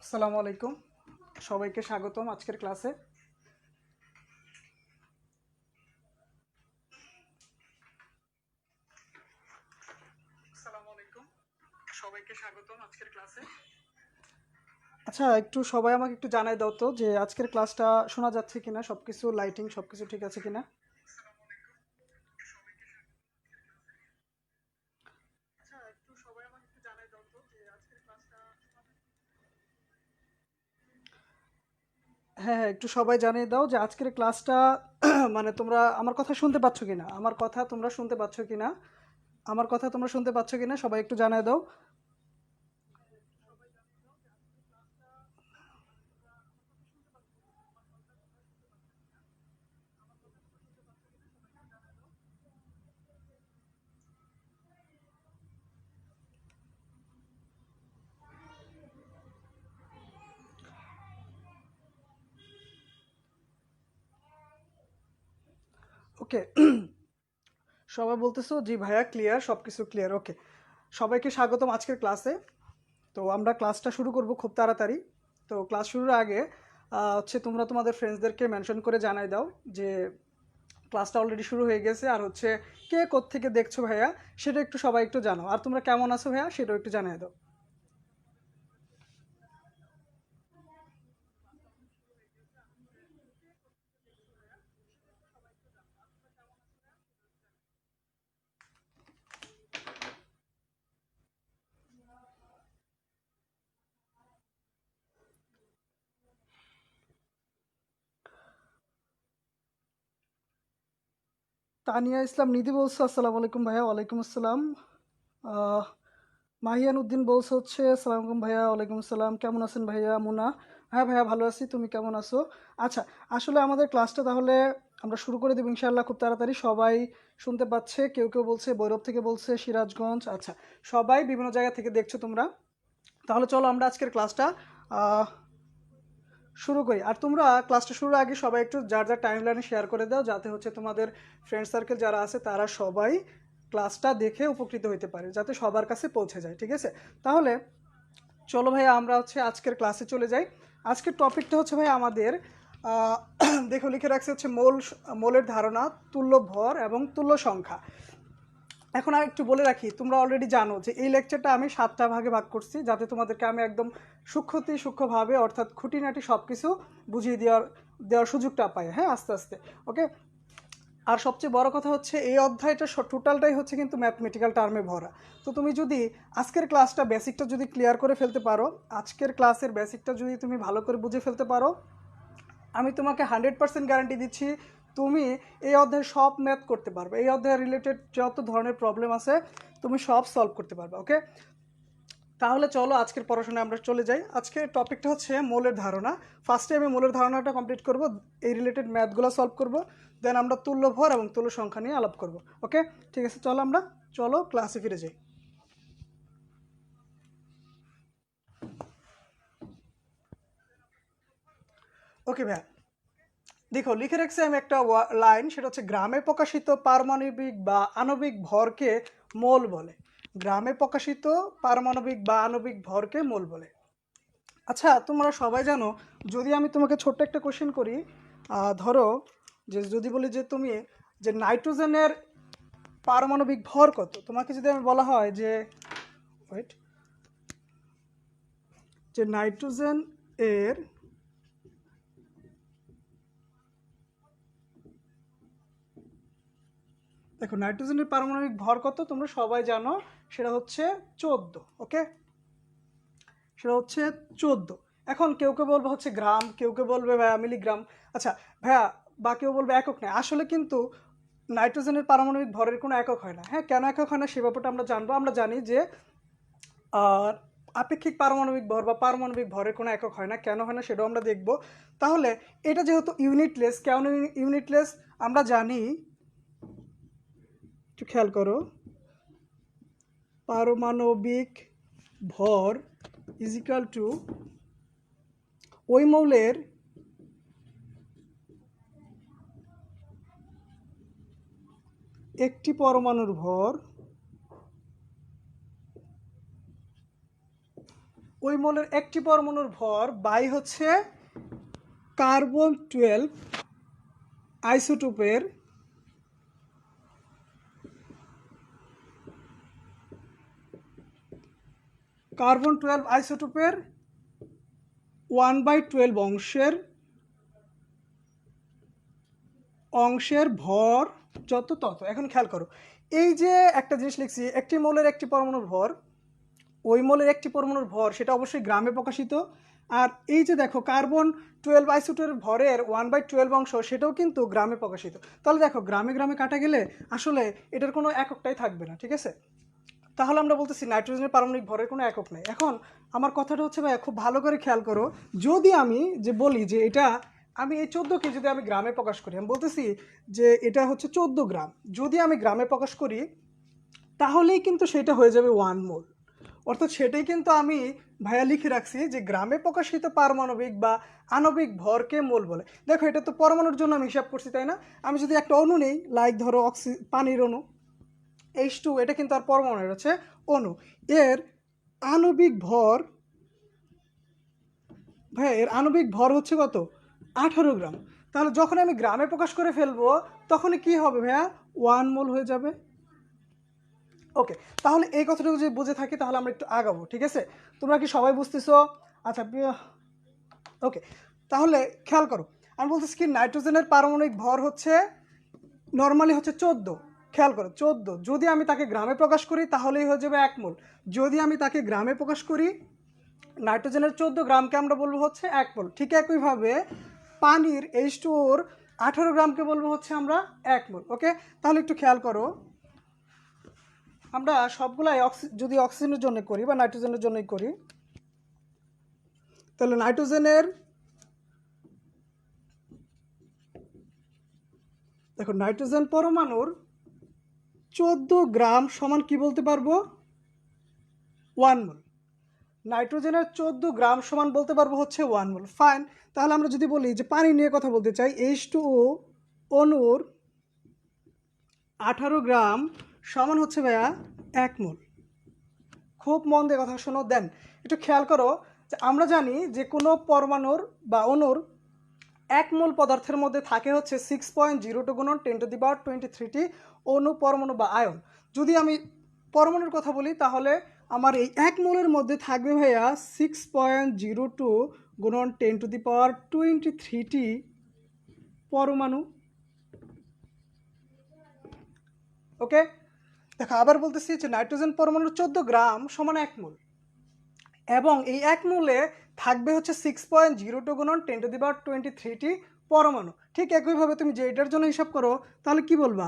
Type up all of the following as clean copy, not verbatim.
আসসালামু আলাইকুম, সবাইকে স্বাগতম আজকের ক্লাসে। আচ্ছা, একটু সবাই আমাকে একটু জানাই দাও তো যে আজকের ক্লাসটা শোনা যাচ্ছে কিনা, সবকিছু লাইটিং সবকিছু ঠিক আছে কিনা। হ্যাঁ হ্যাঁ, একটু সবাই জানিয়ে দাও যে আজকের ক্লাসটা মানে তোমরা আমার কথা শুনতে পাচ্ছ কিনা, আমার কথা তোমরা শুনতে পাচ্ছ কিনা, আমার কথা তোমরা শুনতে পাচ্ছ কিনা, সবাই একটু জানিয়ে দাও। ওকে, সবাই বলতেছো জি ভাইয়া ক্লিয়ার, সব কিছু ক্লিয়ার। ওকে, সবাইকে স্বাগতম আজকের ক্লাসে। তো আমরা ক্লাসটা শুরু করব খুব তাড়াতাড়ি। তো ক্লাস শুরুর আগে হচ্ছে তোমরা তোমাদের ফ্রেন্ডসদেরকে মেনশন করে জানাই দাও যে ক্লাসটা অলরেডি শুরু হয়ে গেছে, আর হচ্ছে কে কোত্থেকে দেখছো ভাইয়া সেটা একটু সবাই একটু জানাও, আর তোমরা কেমন আছো ভাইয়া সেটাও একটু জানিয়ে দাও। তানিয়া ইসলাম নিধি বলছো আসসালামু আলাইকুম ভাইয়া। ওয়ালাইকুম আসসালাম। আহ, মাহিয়ান উদ্দিন বলছো হচ্ছে আসসালামু আলাইকুম ভাইয়া। ওয়ালাইকুম আসসালাম, কেমন আছেন ভাইয়া? মুনা, হ্যাঁ ভাইয়া ভালো আছি, তুমি কেমন আছো? আচ্ছা, আসলে আমাদের ক্লাসটা তাহলে আমরা শুরু করে দেবো ইনশাআল্লাহ খুব তাড়াতাড়ি। সবাই শুনতে পাচ্ছে, কেউ কেউ বলছে ভৈরব থেকে, বলছে সিরাজগঞ্জ। আচ্ছা, সবাই বিভিন্ন জায়গা থেকে দেখছো তোমরা। তাহলে চলো আমরা আজকের ক্লাসটা আহ, শুরু করি। আর তোমরা ক্লাসটা শুরুর আগে সবাই একটু যার যার টাইম লাইনে শেয়ার করে দাও, যাতে হচ্ছে তোমাদের ফ্রেন্ড সার্কেল যারা আছে তারা সবাই ক্লাসটা দেখে উপকৃত হতে পারে, যাতে সবার কাছে পৌঁছে যায়। ঠিক আছে, তাহলে চলো ভাইয়া আমরা হচ্ছে আজকের ক্লাসে চলে যাই। আজকের টপিকটা হচ্ছে ভাই আমাদের আহ, দেখো লিখে রাখছে হচ্ছে মোলের ধারণা, তুল্য ভর এবং তুল্য সংখ্যা। এখন আর একটু বলে রাখি, তোমরা অলরেডি জানো যে এই লেকচারটা আমি 7টা ভাগে ভাগ করছি, যাতে তোমাদেরকে আমি একদম সূক্ষ্মভাবে অর্থাৎ খুঁটিনাটি সব কিছু বুঝিয়ে দেওয়ার সুযোগটা পাই, হ্যাঁ, আস্তে আস্তে। ওকে, আর সবচেয়ে বড় কথা হচ্ছে এই অধ্যায়টা টোটালটাই হচ্ছে কিন্তু ম্যাথমেটিক্যাল টার্মে ভরা। তো তুমি যদি আজকের ক্লাসটা বেসিকটা যদি ক্লিয়ার করে ফেলতে পারো, আজকের ক্লাসের বেসিকটা যদি তুমি ভালো করে বুঝে ফেলতে পারো, আমি তোমাকে 100% গ্যারান্টি দিচ্ছি তুমি এই অধ্যায়ে সব ম্যাথ করতে পারবে। এই অধ্যায় রিলেটেড যত ধরনের প্রবলেম আছে তুমি সব সলভ করতে পারবে। ওকে, তাহলে চলো আজকের পড়াশোনায় আমরা চলে যাই। আজকের টপিকটা হচ্ছে মৌলের ধারণা। ফার্স্টে আমি মৌলের ধারণাটা কমপ্লিট করব, এই রিলেটেড ম্যাথগুলো সলভ করব, দেন আমরা তুল্য ভর এবং তুল্য সংখ্যা নিয়ে আলাপ করব। ওকে, ঠিক আছে, চলো ক্লাসে ফিরে যাই। ওকে ভাইয়া, দেখো লিখে রাখছি আমি একটা লাইন, সেটা হচ্ছে গ্রামে প্রকাশিত পারমাণবিক বা আণবিক ভরকে মোল বলে। গ্রামে প্রকাশিত পারমাণবিক বা আণবিক ভরকে মোল বলে। আচ্ছা, তোমরা সবাই জানো, যদি আমি তোমাকে ছোট্ট একটা কোশ্চেন করি, ধরো যে যদি বলি যে তুমি যে নাইট্রোজেনের পারমাণবিক ভর কত, তোমাকে যদি আমি বলা হয় যে ওয়েট যে নাইট্রোজেন এর দেখো নাইট্রোজেনের পারমাণবিক ভর কত তোমরা সবাই জানো, সেটা হচ্ছে 14। ওকে, সেটা হচ্ছে 14। এখন কেউ কেউ বলবে হচ্ছে গ্রাম, কেউ কেউ বলবে ভাইয়া মিলিগ্রাম। আচ্ছা ভাইয়া, বা কেউ বলবে একক নেই। আসলে কিন্তু নাইট্রোজেনের পারমাণবিক ভরের কোনো একক হয় না। হ্যাঁ, কেন একক হয় না সে ব্যাপারটা আমরা জানবো। আমরা জানি যে আপেক্ষিক পারমাণবিক ভর বা পারমাণবিক ভরের কোনো একক হয় না। কেন হয় না সেটাও আমরা দেখব। তাহলে এটা যেহেতু ইউনিটলেস, কেন ইউনিটলেস আমরা জানি, একটু খেয়াল করো, পারমাণবিক ভর ইজ ইকুয়াল টু ওই মৌলের একটি পরমাণুর ভর, ওই মৌলের একটি পরমাণুর ভর বাই হচ্ছে কার্বন 12 আইসোটোপের কার্বন 12 আইসোটোপের 1/12 অংশের ভর যত তত। এখন খেয়াল করো, এই যে একটা জিনিস লিখছি, একটি মৌলের একটি পরমাণুর ভর, ওই মৌলের একটি পরমাণুর ভর সেটা অবশ্যই গ্রামে প্রকাশিত। আর এই যে দেখো কার্বন 12 আইসোটোপের ভরের 1/12 অংশ, সেটাও কিন্তু গ্রামে প্রকাশিত। তাহলে দেখো গ্রামে গ্রামে কাটা গেলে আসলে এটার কোনো এককটাই থাকবে না, ঠিক আছে? তাহলে আমরা বলতেছি নাইট্রোজেনের পারমাণবিক ভরের কোনো একক নেই। এখন আমার কথাটা হচ্ছে ভাই খুব ভালো করে খেয়াল করো, যদি আমি যে বলি যে এটা আমি এই 14কে যদি আমি গ্রামে প্রকাশ করি, আমি বলতেছি যে এটা হচ্ছে 14 গ্রাম, যদি আমি গ্রামে প্রকাশ করি তাহলেই কিন্তু সেটা হয়ে যাবে 1 মোল। অর্থাৎ সেটাই কিন্তু আমি ভাইয়া লিখে রাখছি যে গ্রামে প্রকাশিত পারমাণবিক বা আণবিক ভরকে মোল বলে। দেখো এটা তো পরমাণুর জন্য আমি হিসাব করছি, তাই না? আমি যদি একটা অণু নেই, লাইক ধরো পানির অণু H2, এটা কিন্তু আর পরমাণু হচ্ছে অণু, এর আণবিক ভর, ভাইয়া এর আণবিক ভর হচ্ছে কত? 18 গ্রাম। তাহলে যখন আমি গ্রামে প্রকাশ করে ফেলবো তখনই কি হবে ভাইয়া? 1 মোল হয়ে যাবে। ওকে, তাহলে এই কথাটুকু যদি বুঝে থাকি তাহলে আমরা একটু আগাবো, ঠিক আছে? তোমরা কি সবাই বুঝতেছো? আচ্ছা, ওকে, তাহলে খেয়াল করো, আমি বলতেছি কি নাইট্রোজেনের পারমাণবিক ভর হচ্ছে নর্মালি হচ্ছে 14। খেয়াল করো 14, যদি আমি তাকে গ্রামে প্রকাশ করি তাহলেই হয়ে যাবে 1 মোল। যদি আমি তাকে গ্রামে প্রকাশ করি, নাইট্রোজেনের 14 গ্রামকে আমরা বলবো হচ্ছে 1 মোল। ঠিক একইভাবে পানির H2O-র 18 গ্রামকে বলবো হচ্ছে আমরা 1 মোল। ওকে, তাহলে একটু খেয়াল করো, আমরা সবগুলাই যদি অক্সিজেনের জন্য করি বা নাইট্রোজেনের জন্যই করি, তাহলে নাইট্রোজেনের, দেখো নাইট্রোজেন পরমাণুর 14 গ্রাম সমান কি বলতে পারবো? 1 মোল। নাইট্রোজেনের 14 গ্রাম সমান বলতে পারবো হচ্ছে 1 মোল। ফাইন, তাহলে আমরা যদি বলি যে পানি নিয়ে কথা বলতে চাই, H2O অণুর 18 গ্রাম সমান হচ্ছে ভাইয়া 1 মোল। খুব মন দিয়ে কথা শোনো, দেন একটু খেয়াল করো যে আমরা জানি যে কোনো পরমাণুর বা অণুর 1 মোল পদার্থের মধ্যে থাকে হচ্ছে 6.02 গুণন 10⁻23টি অণু, পরমাণু বা আয়ন। যদি আমি পরমাণুর কথা বলি তাহলে আমার এই 1 মোলের মধ্যে থাকবে ভাইয়া 6.02 গুণন 10⁻23টি পরমাণু। ওকে, দেখো আবার বলতেছি যে নাইট্রোজেন পরমাণুর 14 গ্রাম সমান 1 মোল, এবং এই 1 মোলে থাকবে হচ্ছে 6.02 গুণন 10⁻23টি পরমাণু। ঠিক একইভাবে তুমি যে এটার জন্য হিসাব করো তাহলে কি বলবা?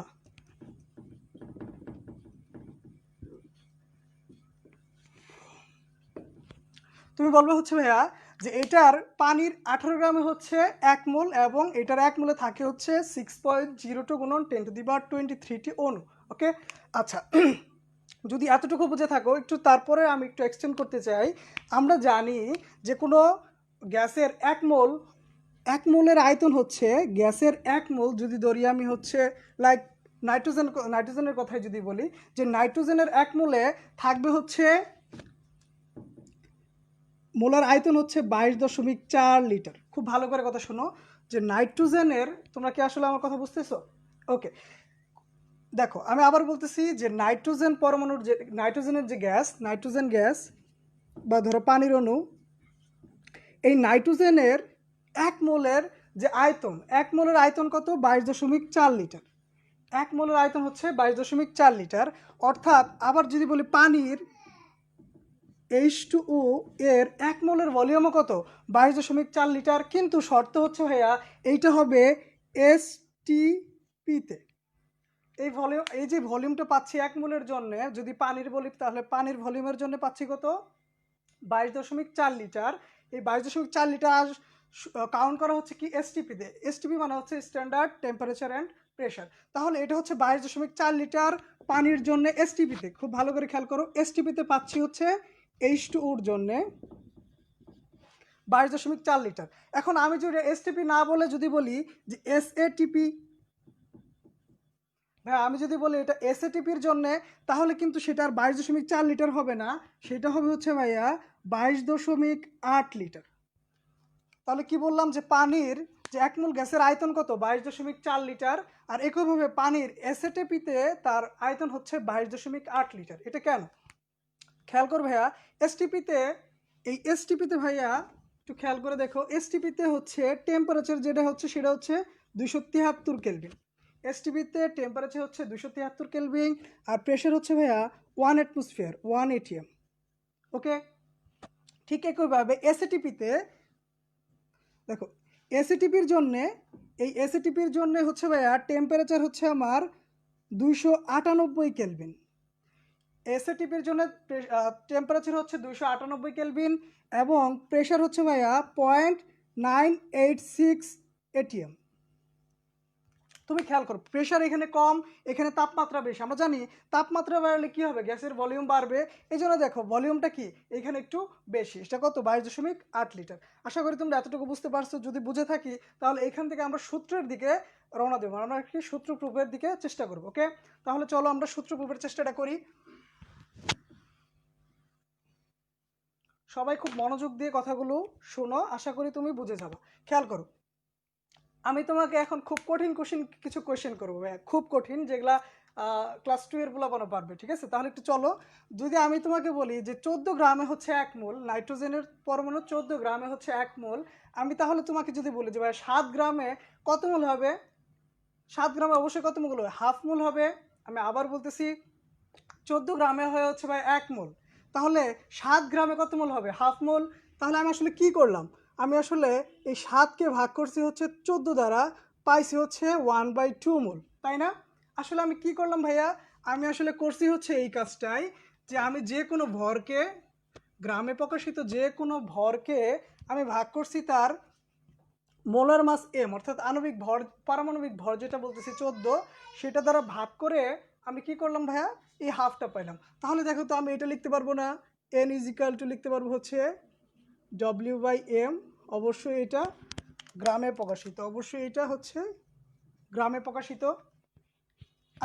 তুমি বলবে হচ্ছে ভাইয়া যে এটার পানির 18 গ্রামে হচ্ছে 1 মোল, এবং এটার 1 মোলে থাকে হচ্ছে 6.02 গুণন 10⁻23টি অণু। ওকে, আচ্ছা, যদি এতটুকু বুঝে থাকো, একটু তারপরে আমি একটু এক্সটেন্ড করতে চাই। আমরা জানি যে কোনো গ্যাসের 1 মোলের আয়তন হচ্ছে, গ্যাসের 1 মোল যদি ধরি আমি হচ্ছে লাইক নাইট্রোজেনের কথাই যদি বলি, যে নাইট্রোজেনের 1 মোলে থাকবে হচ্ছে, মোলার আয়তন হচ্ছে 22.4 লিটার। খুব ভালো করে কথা শোনো, যে নাইট্রোজেনের, তোমরা কি আসলে আমার কথা বুঝতেছো? ওকে, দেখো আমি আবার বলতেছি যে নাইট্রোজেন পরমাণুর যে নাইট্রোজেনের যে গ্যাস, নাইট্রোজেন গ্যাস বা ধরো পানির অণু, এই নাইট্রোজেনের 1 মোলের যে আয়তন, 1 মোলের আয়তন কত? 22.4 লিটার। 1 মোলের আয়তন হচ্ছে 22.4 লিটার। অর্থাৎ আবার যদি বলি পানির H2O এর 1 মোলের ভলিউমও কত? 22.4 লিটার। কিন্তু শর্ত হচ্ছে ভাইয়া এইটা হবে এসটিপিতে। এই যে ভলিউমটা পাচ্ছি 1 মোলের জন্য, যদি পানির বলি তাহলে পানির ভলিউমের জন্য পাচ্ছি কত? 22.4 লিটার। এই 22.4 লিটার কাউন্ট করা হচ্ছে কি? এসটিপিতে। এসটিপি মানে হচ্ছে স্ট্যান্ডার্ড টেম্পারেচার অ্যান্ড প্রেশার। তাহলে এটা হচ্ছে 22.4 লিটার পানির জন্য এসটিপিতে। খুব ভালো করে খেয়াল করো, এসটিপিতে পাচ্ছি হচ্ছে H2ওর জন্য 22.4 লিটার। এখন আমি যদি এসটিপি না বলে যদি বলি যে এসএটিপি, ভাই আমি যদি বলি এটা এসএটিপির জন্য, তাহলে কিন্তু সেটা আর 22.4 লিটার হবে না, সেটা হবে হচ্ছে ভাইয়া 22.8 লিটার। তাহলে কি বললাম যে পানির যে 1 মোল গ্যাসের আয়তন কত? 22.4 লিটার। আর একইভাবে পানির এসএটিপিতে তার আয়তন হচ্ছে 22.8 লিটার। এটা কেন? খেয়াল কর ভাইয়া, এসটিপিতে এই এসটিপিতে ভাইয়া একটু খেয়াল করে দেখো, এসটিপিতে হচ্ছে টেম্পারেচার যেটা হচ্ছে সেটা হচ্ছে 273 কেলভিন। এসটিপিতে টেম্পারেচার হচ্ছে 273 কেলভিন, আর প্রেশার হচ্ছে ভাইয়া 1 অ্যাটমসফিয়ার, 1 এটিএম। ওকে, ঠিক একইভাবে এসএটিপিতে দেখো, এসএটিপির জন্যে এই এসএটিপির জন্য হচ্ছে ভাইয়া টেম্পারেচার হচ্ছে আমার 298 কেলভিন। এসএটিপির জন্য টেম্পারেচার হচ্ছে 298 কেলভিন এবং প্রেশার হচ্ছে ভাইয়া 0.986 এটিএম। তুমি খেয়াল করো, প্রেশার এখানে কম, এখানে তাপমাত্রা বেশি। আমরা জানি তাপমাত্রা বাড়লে কি হবে? গ্যাসের ভলিউম বাড়বে। এই জন্য দেখো ভলিউমটা কি এখানে একটু বেশি, এটা কত? 22.8 লিটার। আশা করি তোমরা এতটুকু বুঝতে পারছো। যদি বুঝে থাকি তাহলে এখান থেকে আমরা সূত্রের দিকে রওনা দেবো, আমরা কি সূত্র প্রুফের দিকে চেষ্টা করবো। ওকে, তাহলে চলো আমরা সূত্র প্রুফের চেষ্টাটা করি। সবাই খুব মনোযোগ দিয়ে কথাগুলো শোনো, আশা করি তুমি বুঝে যাবে। খেয়াল করো, আমি তোমাকে এখন খুব কঠিন কিছু কোয়েশ্চেন করবো, খুব কঠিন, যেগুলা ক্লাস 2 এর পোলাপানও পারবে। ঠিক আছে, তাহলে একটু চলো। যদি আমি তোমাকে বলি যে 14 গ্রামে হচ্ছে 1 মোল, নাইট্রোজেনের পরমাণু 14 গ্রামে হচ্ছে 1 মোল, আমি তাহলে তোমাকে যদি বলি যে ভাই 7 গ্রামে কত মোল হবে? 7 গ্রামে অবশ্যই কত মোল হবে? হাফ মোল হবে। আমি আবার বলতেছি, 14 গ্রামে হয়ে হচ্ছে ভাই 1 মোল, তাহলে 7 গ্রামে কত মোল হবে? হাফ মোল। তাহলে আমি আসলে কি করলাম? আমি আসলে এই 7কে ভাগ করছি হচ্ছে 14 দ্বারা, পাইছি হচ্ছে 1/2 মোল, তাই না? আসলে আমি কি করলাম ভাইয়া? আমি আসলে করছি হচ্ছে এই কাজটাই, যে আমি যে কোনো ভরকে, গ্রামে প্রকাশিত যে কোনো ভরকে আমি ভাগ করছি তার মোলার মাস এম, অর্থাৎ আণবিক ভর, পারমাণবিক ভর যেটা বলতেছি 14, সেটা দ্বারা ভাগ করে আমি কি করলাম ভাইয়া? এই হাফটা পাইলাম। তাহলে দেখো তো, আমি এটা লিখতে পারবো না? এন ইজ ইকাল টু লিখতে পারবো হচ্ছে W/M। অবশ্যই এটা গ্রামে প্রকাশিত, অবশ্যই এটা হচ্ছে গ্রামে প্রকাশিত।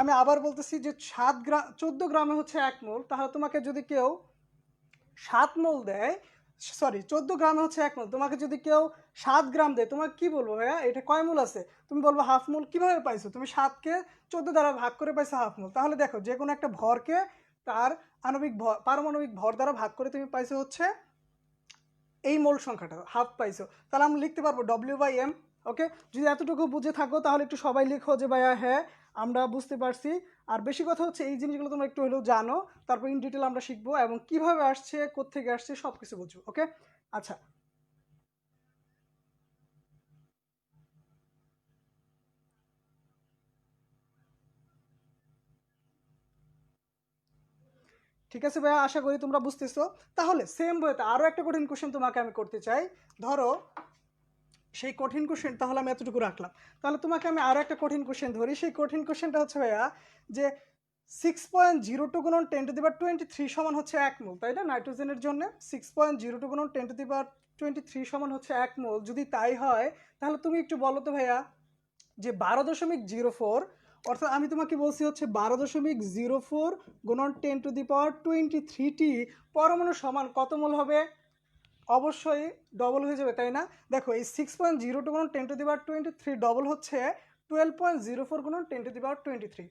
আমি আবার বলতেছি যে 14 গ্রামে হচ্ছে 1 মোল, তাহলে তোমাকে যদি কেউ 7 মোল দেয়, সরি 14 গ্রামে হচ্ছে 1 মোল, তোমাকে যদি কেউ 7 গ্রাম দেয়, তোমাকে কি বলবো ভাইয়া এটা কয় মোল আছে? তুমি বলবো হাফ মোল। কিভাবে পাইছো? তুমি 7কে 14 দ্বারা ভাগ করে পাইছো হাফ মোল। তাহলে দেখো, যে কোনো একটা ভরকে তার আণবিক ভর, পারমাণবিক ভর দ্বারা ভাগ করে তুমি পাইছো হচ্ছে এই মোল সংখ্যাটা, হাফ পাইছো। তাহলে আমরা লিখতে পারবো W/M। ওকে, যদি এতটুকু বুঝে থাকো তাহলে একটু সবাই লিখো যে ভাইয়া হ্যাঁ আমরা বুঝতে পারছি। আর বেশি কথা হচ্ছে এই জিনিসগুলো তোমরা একটু হলেও জানো, তারপর ইন ডিটেল আমরা শিখবো এবং কিভাবে আসছে, কোত্থেকে আসছে, সব কিছু বুঝবো। ওকে, আচ্ছা, ঠিক আছে ভাইয়া, আশা করি তোমরা বুঝতেছো। তাহলে সেম বইতে আরও একটা কঠিন কোশ্চেন তোমাকে আমি করতে চাই। ধরো সেই কঠিন কোশ্চেন, তাহলে আমি এতটুকু রাখলাম। তাহলে তোমাকে আমি আরও একটা কঠিন কোশ্চেন ধরি। সেই কঠিন কোশ্চেনটা হচ্ছে ভাইয়া যে 6.02 গুণন 10⁻23 সমান হচ্ছে 1 মোল, তাই না? নাইট্রোজেনের জন্য 6.02 গুণন 10⁻23 সমান হচ্ছে 1 মোল। যদি তাই হয় তাহলে তুমি একটু বলো তো ভাইয়া যে 12.04, অর্থাৎ আমি তোমাকে বলছি হচ্ছে 12.04 গুণন 10⁻23টি পরমাণু সমান কত মোল হবে? অবশ্যই ডবল হয়ে যাবে, তাই না? দেখো, এই 6.02 গুণন 10⁻23 ডবল হচ্ছে 12.04 গুণন 10⁻23।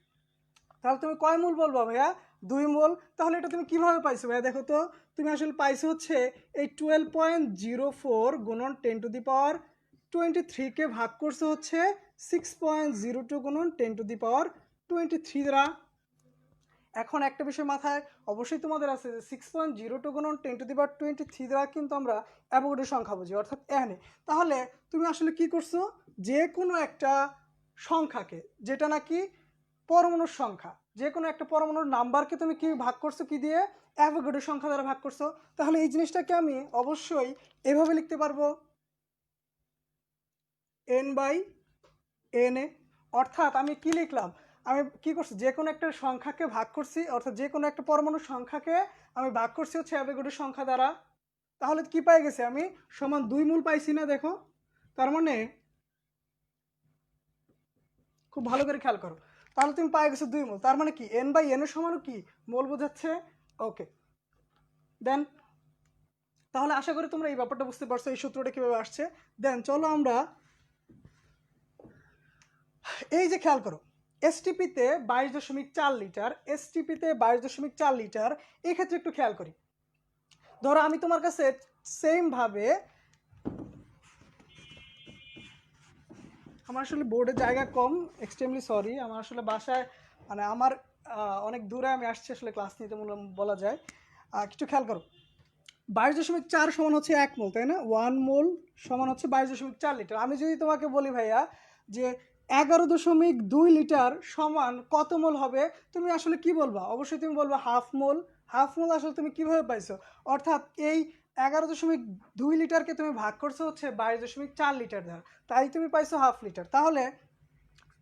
তাহলে তুমি কয় মোল বলবা ভাইয়া? 2 মোল। তাহলে এটা তুমি কিভাবে পাইছো ভাইয়া? দেখো তো, তুমি আসলে পাইছো হচ্ছে এই 12.04 গুণন 10⁻23 কে ভাগ করছো হচ্ছে 6.02 গুণন 10⁻23 দ্বারা। এখন একটা বিষয় মাথায় অবশ্যই তোমাদের আছে যে 6.02 গুণন 10⁻23 দ্বারা কিন্তু আমরা অ্যাভোগাড্রো সংখ্যা বুঝি, অর্থাৎ এনে। তাহলে তুমি আসলে কি করছো, যে কোনো একটা সংখ্যাকে, যেটা নাকি পরমাণুর সংখ্যা, যে কোনো একটা পরমাণুর নাম্বারকে তুমি কি ভাগ করছো, কি দিয়ে? অ্যাভোগাড্রো সংখ্যা দ্বারা ভাগ করছো। তাহলে এই জিনিসটাকে আমি অবশ্যই এভাবে লিখতে পারবো, n/na। অর্থাৎ আমি কি লিখলাম, আমি কি করছি, যে কোনো একটা সংখ্যাকে ভাগ করছি, অর্থাৎ যে কোনো একটা পরমাণুর সংখ্যাকে আমি ভাগ করছি হচ্ছে অ্যাভোগাড্রো সংখ্যা দ্বারা। তাহলে কি পাই গেছে আমি? সমান 2 মোল পাইছি না? দেখো, তার মানে খুব ভালো করে খেয়াল করো, তাহলে তুমি পাই গেছো 2 মোল। তার মানে কি n/n এর সমান কি মোল বোঝাচ্ছে? ওকে, দেন তাহলে আশা করি তোমরা এই ব্যাপারটা বুঝতে পারছো, এই সূত্রটা কিভাবে আসছে। দেন চলো আমরা এই যে খেয়াল করো, এসটিপিতে 22.4 লিটার, এসটিপিতে 22.4 লিটার, এই ক্ষেত্রে একটু খেয়াল করি। ধরো আমি তোমার কাছে সেম ভাবে, আমার আসলে বোর্ডে জায়গা কম, এক্সট্রিমলি সরি, আমার আসলে বাসায় মানে আমার অনেক দূরে আমি আসছি আসলে ক্লাস নিতে বলা যায়। কিছু খেয়াল করো, 22.4 সমান হচ্ছে 1 মোল, তাই না? 1 মোল সমান হচ্ছে 22.4 লিটার। আমি যদি তোমাকে বলি ভাইয়া যে 11.2 লিটার সমান কত মোল হবে, তুমি আসলে কি বলবা? অবশ্যই তুমি বলবা হাফ মোল। হাফ মোল আসলে তুমি কিভাবে পাইছো? অর্থাৎ এই 11.2 লিটারকে তুমি ভাগ করছো হচ্ছে 22.4 লিটার দ্বারা, তাই তুমি পাইছো হাফ লিটার। তাহলে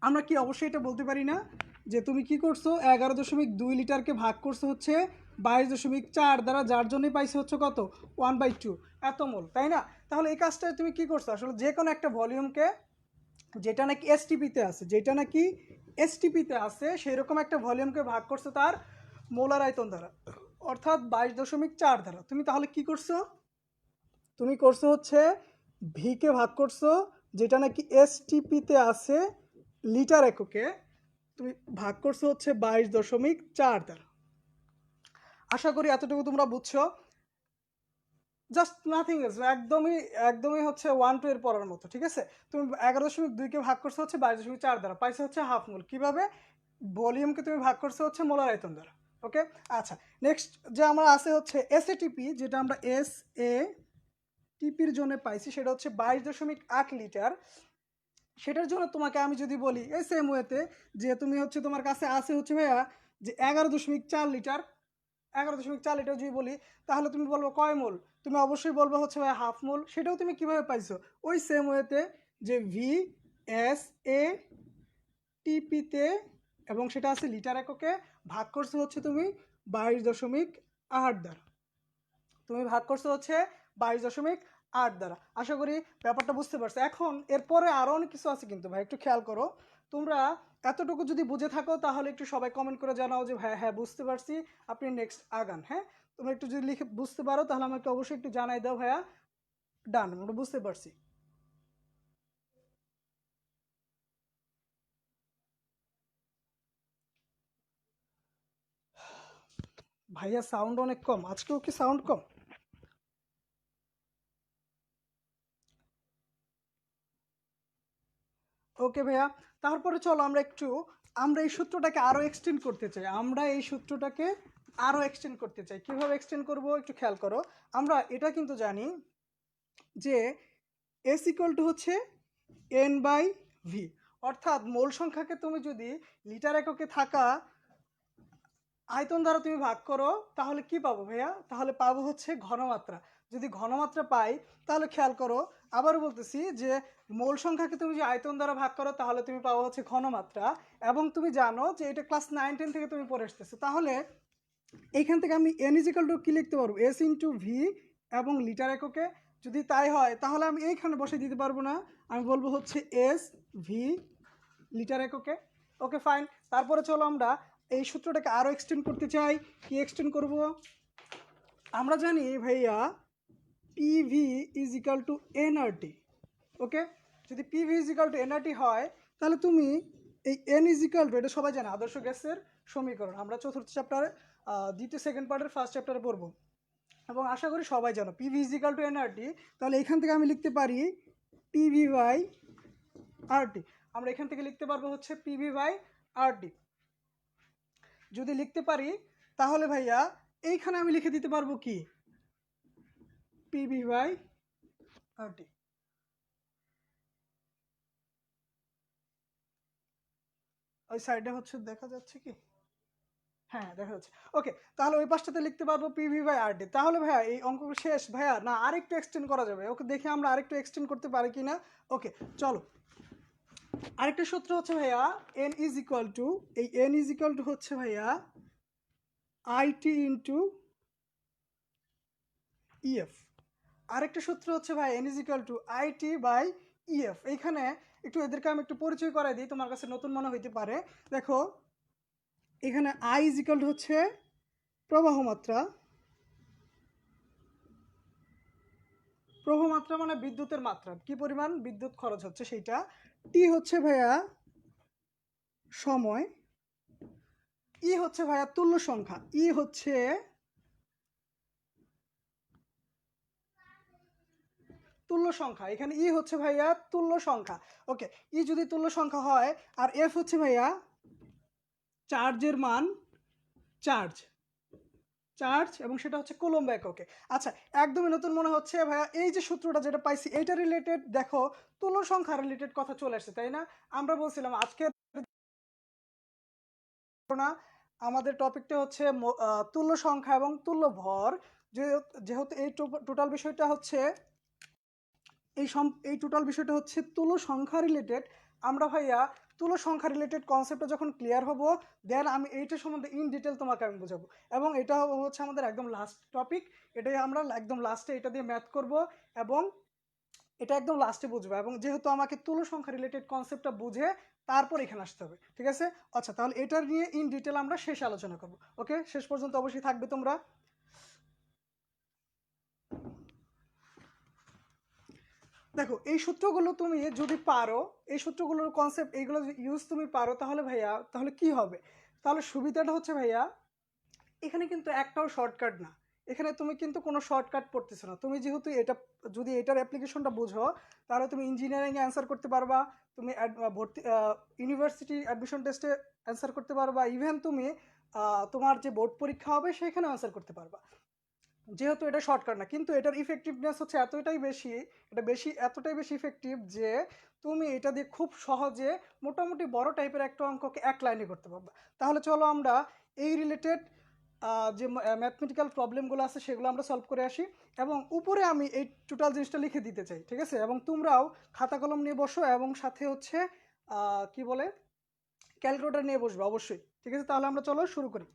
আমরা কি অবশ্যই এটা বলতে পারি না যে তুমি কি করছো, 11.2 লিটারকে ভাগ করছো হচ্ছে 22.4 দ্বারা, যার জন্যই পাইছো হচ্ছে কত? 1/2 এত মোল, তাই না? তাহলে এই কাজটা তুমি কি করছো, আসলে যে কোনো একটা ভলিউমকে, যেটা নাকি এসটিপিতে আছে, যেটা নাকি এসটিপিতে আছে সেরকম একটা ভলিউমকে ভাগ করছো তার মোলার আয়তন দ্বারা, অর্থাৎ 22.4 দ্বারা। তুমি তাহলে কি করছো, তুমি করছো হচ্ছে ভিকে ভাগ করছো, যেটা নাকি এসটিপিতে আছে লিটার এককে, তুমি ভাগ করছো হচ্ছে 22.4 দ্বারা। আশা করি এতটুকু তোমরা বুঝছো। জাস্ট নাথিং এলস, একদমই একদমই হচ্ছে 1-2 এর পড়ার মতো, ঠিক আছে? তুমি 11.2কে ভাগ করছো হচ্ছে 22.4 দ্বারা, পাইছো হচ্ছে হাফ মোল। কিভাবে? ভলিউমকে তুমি ভাগ করছো হচ্ছে মোলার আয়তন দ্বারা। ওকে, আচ্ছা, নেক্সট যে আমার আছে হচ্ছে এসএটিপি, যেটা আমরা টিপির জন্য পাইছি, সেটা হচ্ছে 22.8 লিটার। সেটার জন্য তোমাকে আমি যদি বলি এই সেম ওয়েতে, যে তুমি হচ্ছে তোমার কাছে আছে হচ্ছে ভাইয়া যে 11.4 লিটার, 11.4 লিটার যদি বলি, তাহলে তুমি বলবো কয় মোল? তুমি অবশ্যই বলবো হচ্ছে ভাই হাফ মোল। সেটাও তুমি কিভাবে পাইছো? ওই সেম ওয়েতে, যে ভি এস এ টিপিতে, এবং সেটা আছে লিটার এককে, ভাগ করছো হচ্ছে তুমি 22.8 দ্বারা, তুমি ভাগ করছো হচ্ছে 22.8 দ্বারা। আশা করি ব্যাপারটা বুঝতে পারছো। এখন এরপরে আরও অনেক কিছু আছে কিন্তু ভাই, একটু খেয়াল করো। তোমরা এতটুকু যদি বুঝে থাকো তাহলে একটু সবাই কমেন্ট করে জানাও যে ভাই হ্যাঁ বুঝতে পারছি, আপনি নেক্সট আগান। হ্যাঁ, তোমরা একটু যদি লিখে বুঝতে পারো তাহলে আমাকে অবশ্যই একটু জানাই দাও ভাইয়া, ডান, আমরা বুঝতে পারছি। ভাইয়া সাউন্ড অনেক কম আজকেও, কি সাউন্ড কম? ওকে ভাইয়া, তারপরে চলো আমরা এই সূত্রটাকে আরো এক্সটেন্ড করতে চাই, আমরা এই সূত্রটাকে আরো এক্সটেন্ড করতে চাই। কিভাবে এক্সটেন্ড করব একটু খেয়াল করো। আমরা এটা কিন্তু জানি যে এস ইকুয়াল টু হচ্ছে n/v, অর্থাৎ মোল সংখ্যাকে তুমি যদি লিটার এককে থাকা আয়তন দ্বারা তুমি ভাগ করো, তাহলে কি পাবো ভাইয়া? তাহলে পাবো হচ্ছে ঘনমাত্রা। যদি ঘনমাত্রা পাই, তাহলে খেয়াল করো, আবারও বলতেছি যে মোল সংখ্যাকে তুমি যে আয়তন দ্বারা ভাগ করো, তাহলে তুমি পাবো হচ্ছে ঘনমাত্রা। এবং তুমি জানো যে এটা ক্লাস 9-10 থেকে তুমি পড়ে আসতেছো, তাহলে এইখান থেকে আমি n ইজিক্যাল টু কি লিখতে পারবো? এস ইন্টু ভি এবং লিটার এককে। যদি তাই হয় তাহলে আমি এইখানে বসে দিতে পারবো না, আমি বলবো হচ্ছে এস ভি লিটার এককে। ওকে ফাইন, তারপরে চলো আমরা এই সূত্রটাকে আরও এক্সটেন্ড করতে চাই। কি এক্সটেন্ড করব? আমরা জানি ভাইয়া PV is equal to nRT. Okay, যদি PV is equal to nRT হয়, তাহলে তুমি এই n ইজ ইকুয়াল টু, এটা সবাই জানে, আদর্শ গ্যাসের সমীকরণ। আমরা চতুর্থ চ্যাপ্টারে দ্বিতীয় সেকেন্ড পার্টের ফার্স্ট চ্যাপ্টারে পড়বো, এবং আশা করি সবাই জানো PV is equal two nRT. তাহলে এখান থেকে আমি লিখতে পারি পিভি বাই আরটি। আমরা এখান থেকে লিখতে পারবো হচ্ছে পিভি বাই আরটি। যদি লিখতে পারি তাহলে ভাইয়া এইখানে আমি লিখে দিতে পারবো কি পিভি বাই আরটি। ওই সাইডে হচ্ছে দেখা যাচ্ছে কি? হ্যাঁ দেখা যাচ্ছে। ওকে, তাহলে ওই পাশটাতে লিখতে পারবো পিভি বাই আরটি। তাহলে ভাইয়া এই অঙ্ক শেষ ভাইয়া? না আরেকটু এক্সটেন্ড করা যাবে? ওকে, দেখি আমরা আরেকটু এক্সটেন্ড করতে পারি কি না। ওকে চলো, আরেকটা সূত্র হচ্ছে ভাইয়া n ইজ ইকুয়াল টু, এই n ইজ ইকুয়াল টু হচ্ছে ভাইয়া আইটি ইন্টু ইএফ। আরেকটা সূত্র হচ্ছে ভাই n is equal to IT by EF. এইখানে একটু এদেরকে আমি একটু পরিচয় করাই দিই, তোমার কাছে নতুন মনে হইতে পারে। দেখো এখানে আই ইজ ইকুয়াল টু হচ্ছে প্রবাহ মাত্রা, প্রবাহ মাত্রা মানে বিদ্যুতের মাত্রা, কি পরিমাণ বিদ্যুৎ খরচ হচ্ছে সেইটা। টি হচ্ছে ভাইয়া সময়, ই হচ্ছে ভাইয়া তুল্য সংখ্যা, ই হচ্ছে তুল্য সংখ্যা, এখানে ই হচ্ছে ভাইয়া তুল্য সংখ্যা। ওকে, ই যদি তুল্য সংখ্যা হয়, আর এফ হচ্ছে ভাইয়া চার্জের মান, চার্জ চার্জ এবং সেটা হচ্ছে কুলম্ব এককে। আচ্ছা, একদমই নতুন মনে হচ্ছে ভাইয়া এই যে সূত্রটা যেটা পাইছি এইটা রিলেটেড, দেখো তুল্য সংখ্যা রিলেটেড কথা চলে আসছে, তাই না? আমরা বলছিলাম আজকে না, আমাদের টপিকটা হচ্ছে তুল্য সংখ্যা এবং তুল্য ভর। যেহেতু এই টোটাল বিষয়টা হচ্ছে এই টোটাল বিষয়টা হচ্ছে তুল্য সংখ্যা রিলেটেড, আমরা ভাইয়া তুল্য সংখ্যা রিলেটেড কনসেপ্টটা যখন ক্লিয়ার হব, দেন আমি এইটা সম্বন্ধে ইন ডিটেল তোমাকে আমি বোঝাবো। এবং এটা হচ্ছে আমাদের একদম লাস্ট টপিক, এটাই আমরা একদম লাস্টে এটা দিয়ে ম্যাথ করব, এবং এটা একদম লাস্টে বুঝবো। এবং যেহেতু আমাকে তুল্য সংখ্যা রিলেটেড কনসেপ্টটা বুঝে তারপর এখানে আসতে হবে, ঠিক আছে? আচ্ছা, তাহলে এটার নিয়ে ইন ডিটেল আমরা শেষে আলোচনা করব। ওকে, শেষ পর্যন্ত অবশ্যই থাকবে তোমরা। দেখো এই সূত্রগুলো তুমি যদি পারো, এই সূত্রগুলোর কনসেপ্ট এইগুলো ইউজ তুমি পারো, তাহলে ভাইয়া তাহলে কি হবে? তাহলে সুবিধাটা হচ্ছে ভাইয়া এখানে কিন্তু একটাও শর্টকাট না, এখানে তুমি কিন্তু কোনো শর্টকাট পড়তেছো না। তুমি যেহেতু এটা, যদি এটার অ্যাপ্লিকেশনটা বুঝো, তাহলে তুমি ইঞ্জিনিয়ারিংয়ে অ্যান্সার করতে পারবা, তুমি ভর্তি ইউনিভার্সিটি অ্যাডমিশন টেস্টে অ্যান্সার করতে পারবা, ইভেন তুমি তোমার যে বোর্ড পরীক্ষা হবে সেখানেও অ্যান্সার করতে পারবা, যেহেতু এটা শর্টকাট না। কিন্তু এটার ইফেক্টিভনেস হচ্ছে এতটাই বেশি, এতটাই বেশি ইফেক্টিভ যে তুমি এটা দিয়ে খুব সহজে মোটামুটি বড় টাইপের একটা অঙ্ককে এক লাইনে করতে পারবে। তাহলে চলো আমরা এই রিলেটেড যে ম্যাথমেটিক্যাল প্রবলেমগুলো আছে সেগুলো আমরা সলভ করে আসি, এবং উপরে আমি এই টোটাল জিনিসটা লিখে দিতে চাই, ঠিক আছে? এবং তোমরাও খাতা কলম নিয়ে বসো, এবং সাথে হচ্ছে কি বলে ক্যালকুলেটর নিয়ে বসবে অবশ্যই, ঠিক আছে? তাহলে আমরা চলো শুরু করি।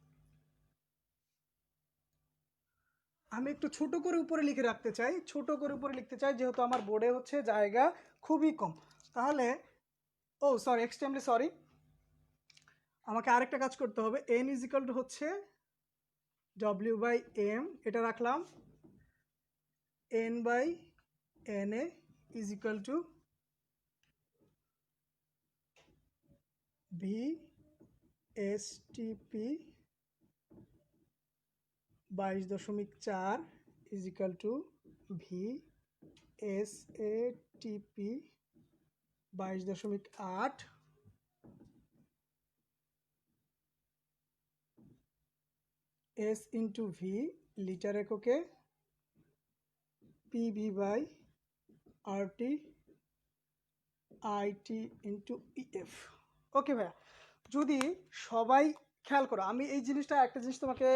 আমি একটু ছোট করে উপরে লিখে রাখতে চাই, ছোট করে উপরে লিখতে চাই, যেহেতু আমার বোর্ডে হচ্ছে জায়গা খুবই কম। তাহলে ও সরি, এক্সট্রিমলি সরি, আমাকে আরেকটা কাজ করতে হবে। এন ইজ ইকাল টু হচ্ছে ডব্লিউ বাই এম, এটা রাখলাম। N by n A is equal to V S T P 22.4 is equal to V S A T P 22.8 S into V litre এককে PV by RT IT into EF. Okay ভাইয়া, যদি সবাই খেয়াল করো, আমি এই জিনিসটা একটা জিনিস তোমাকে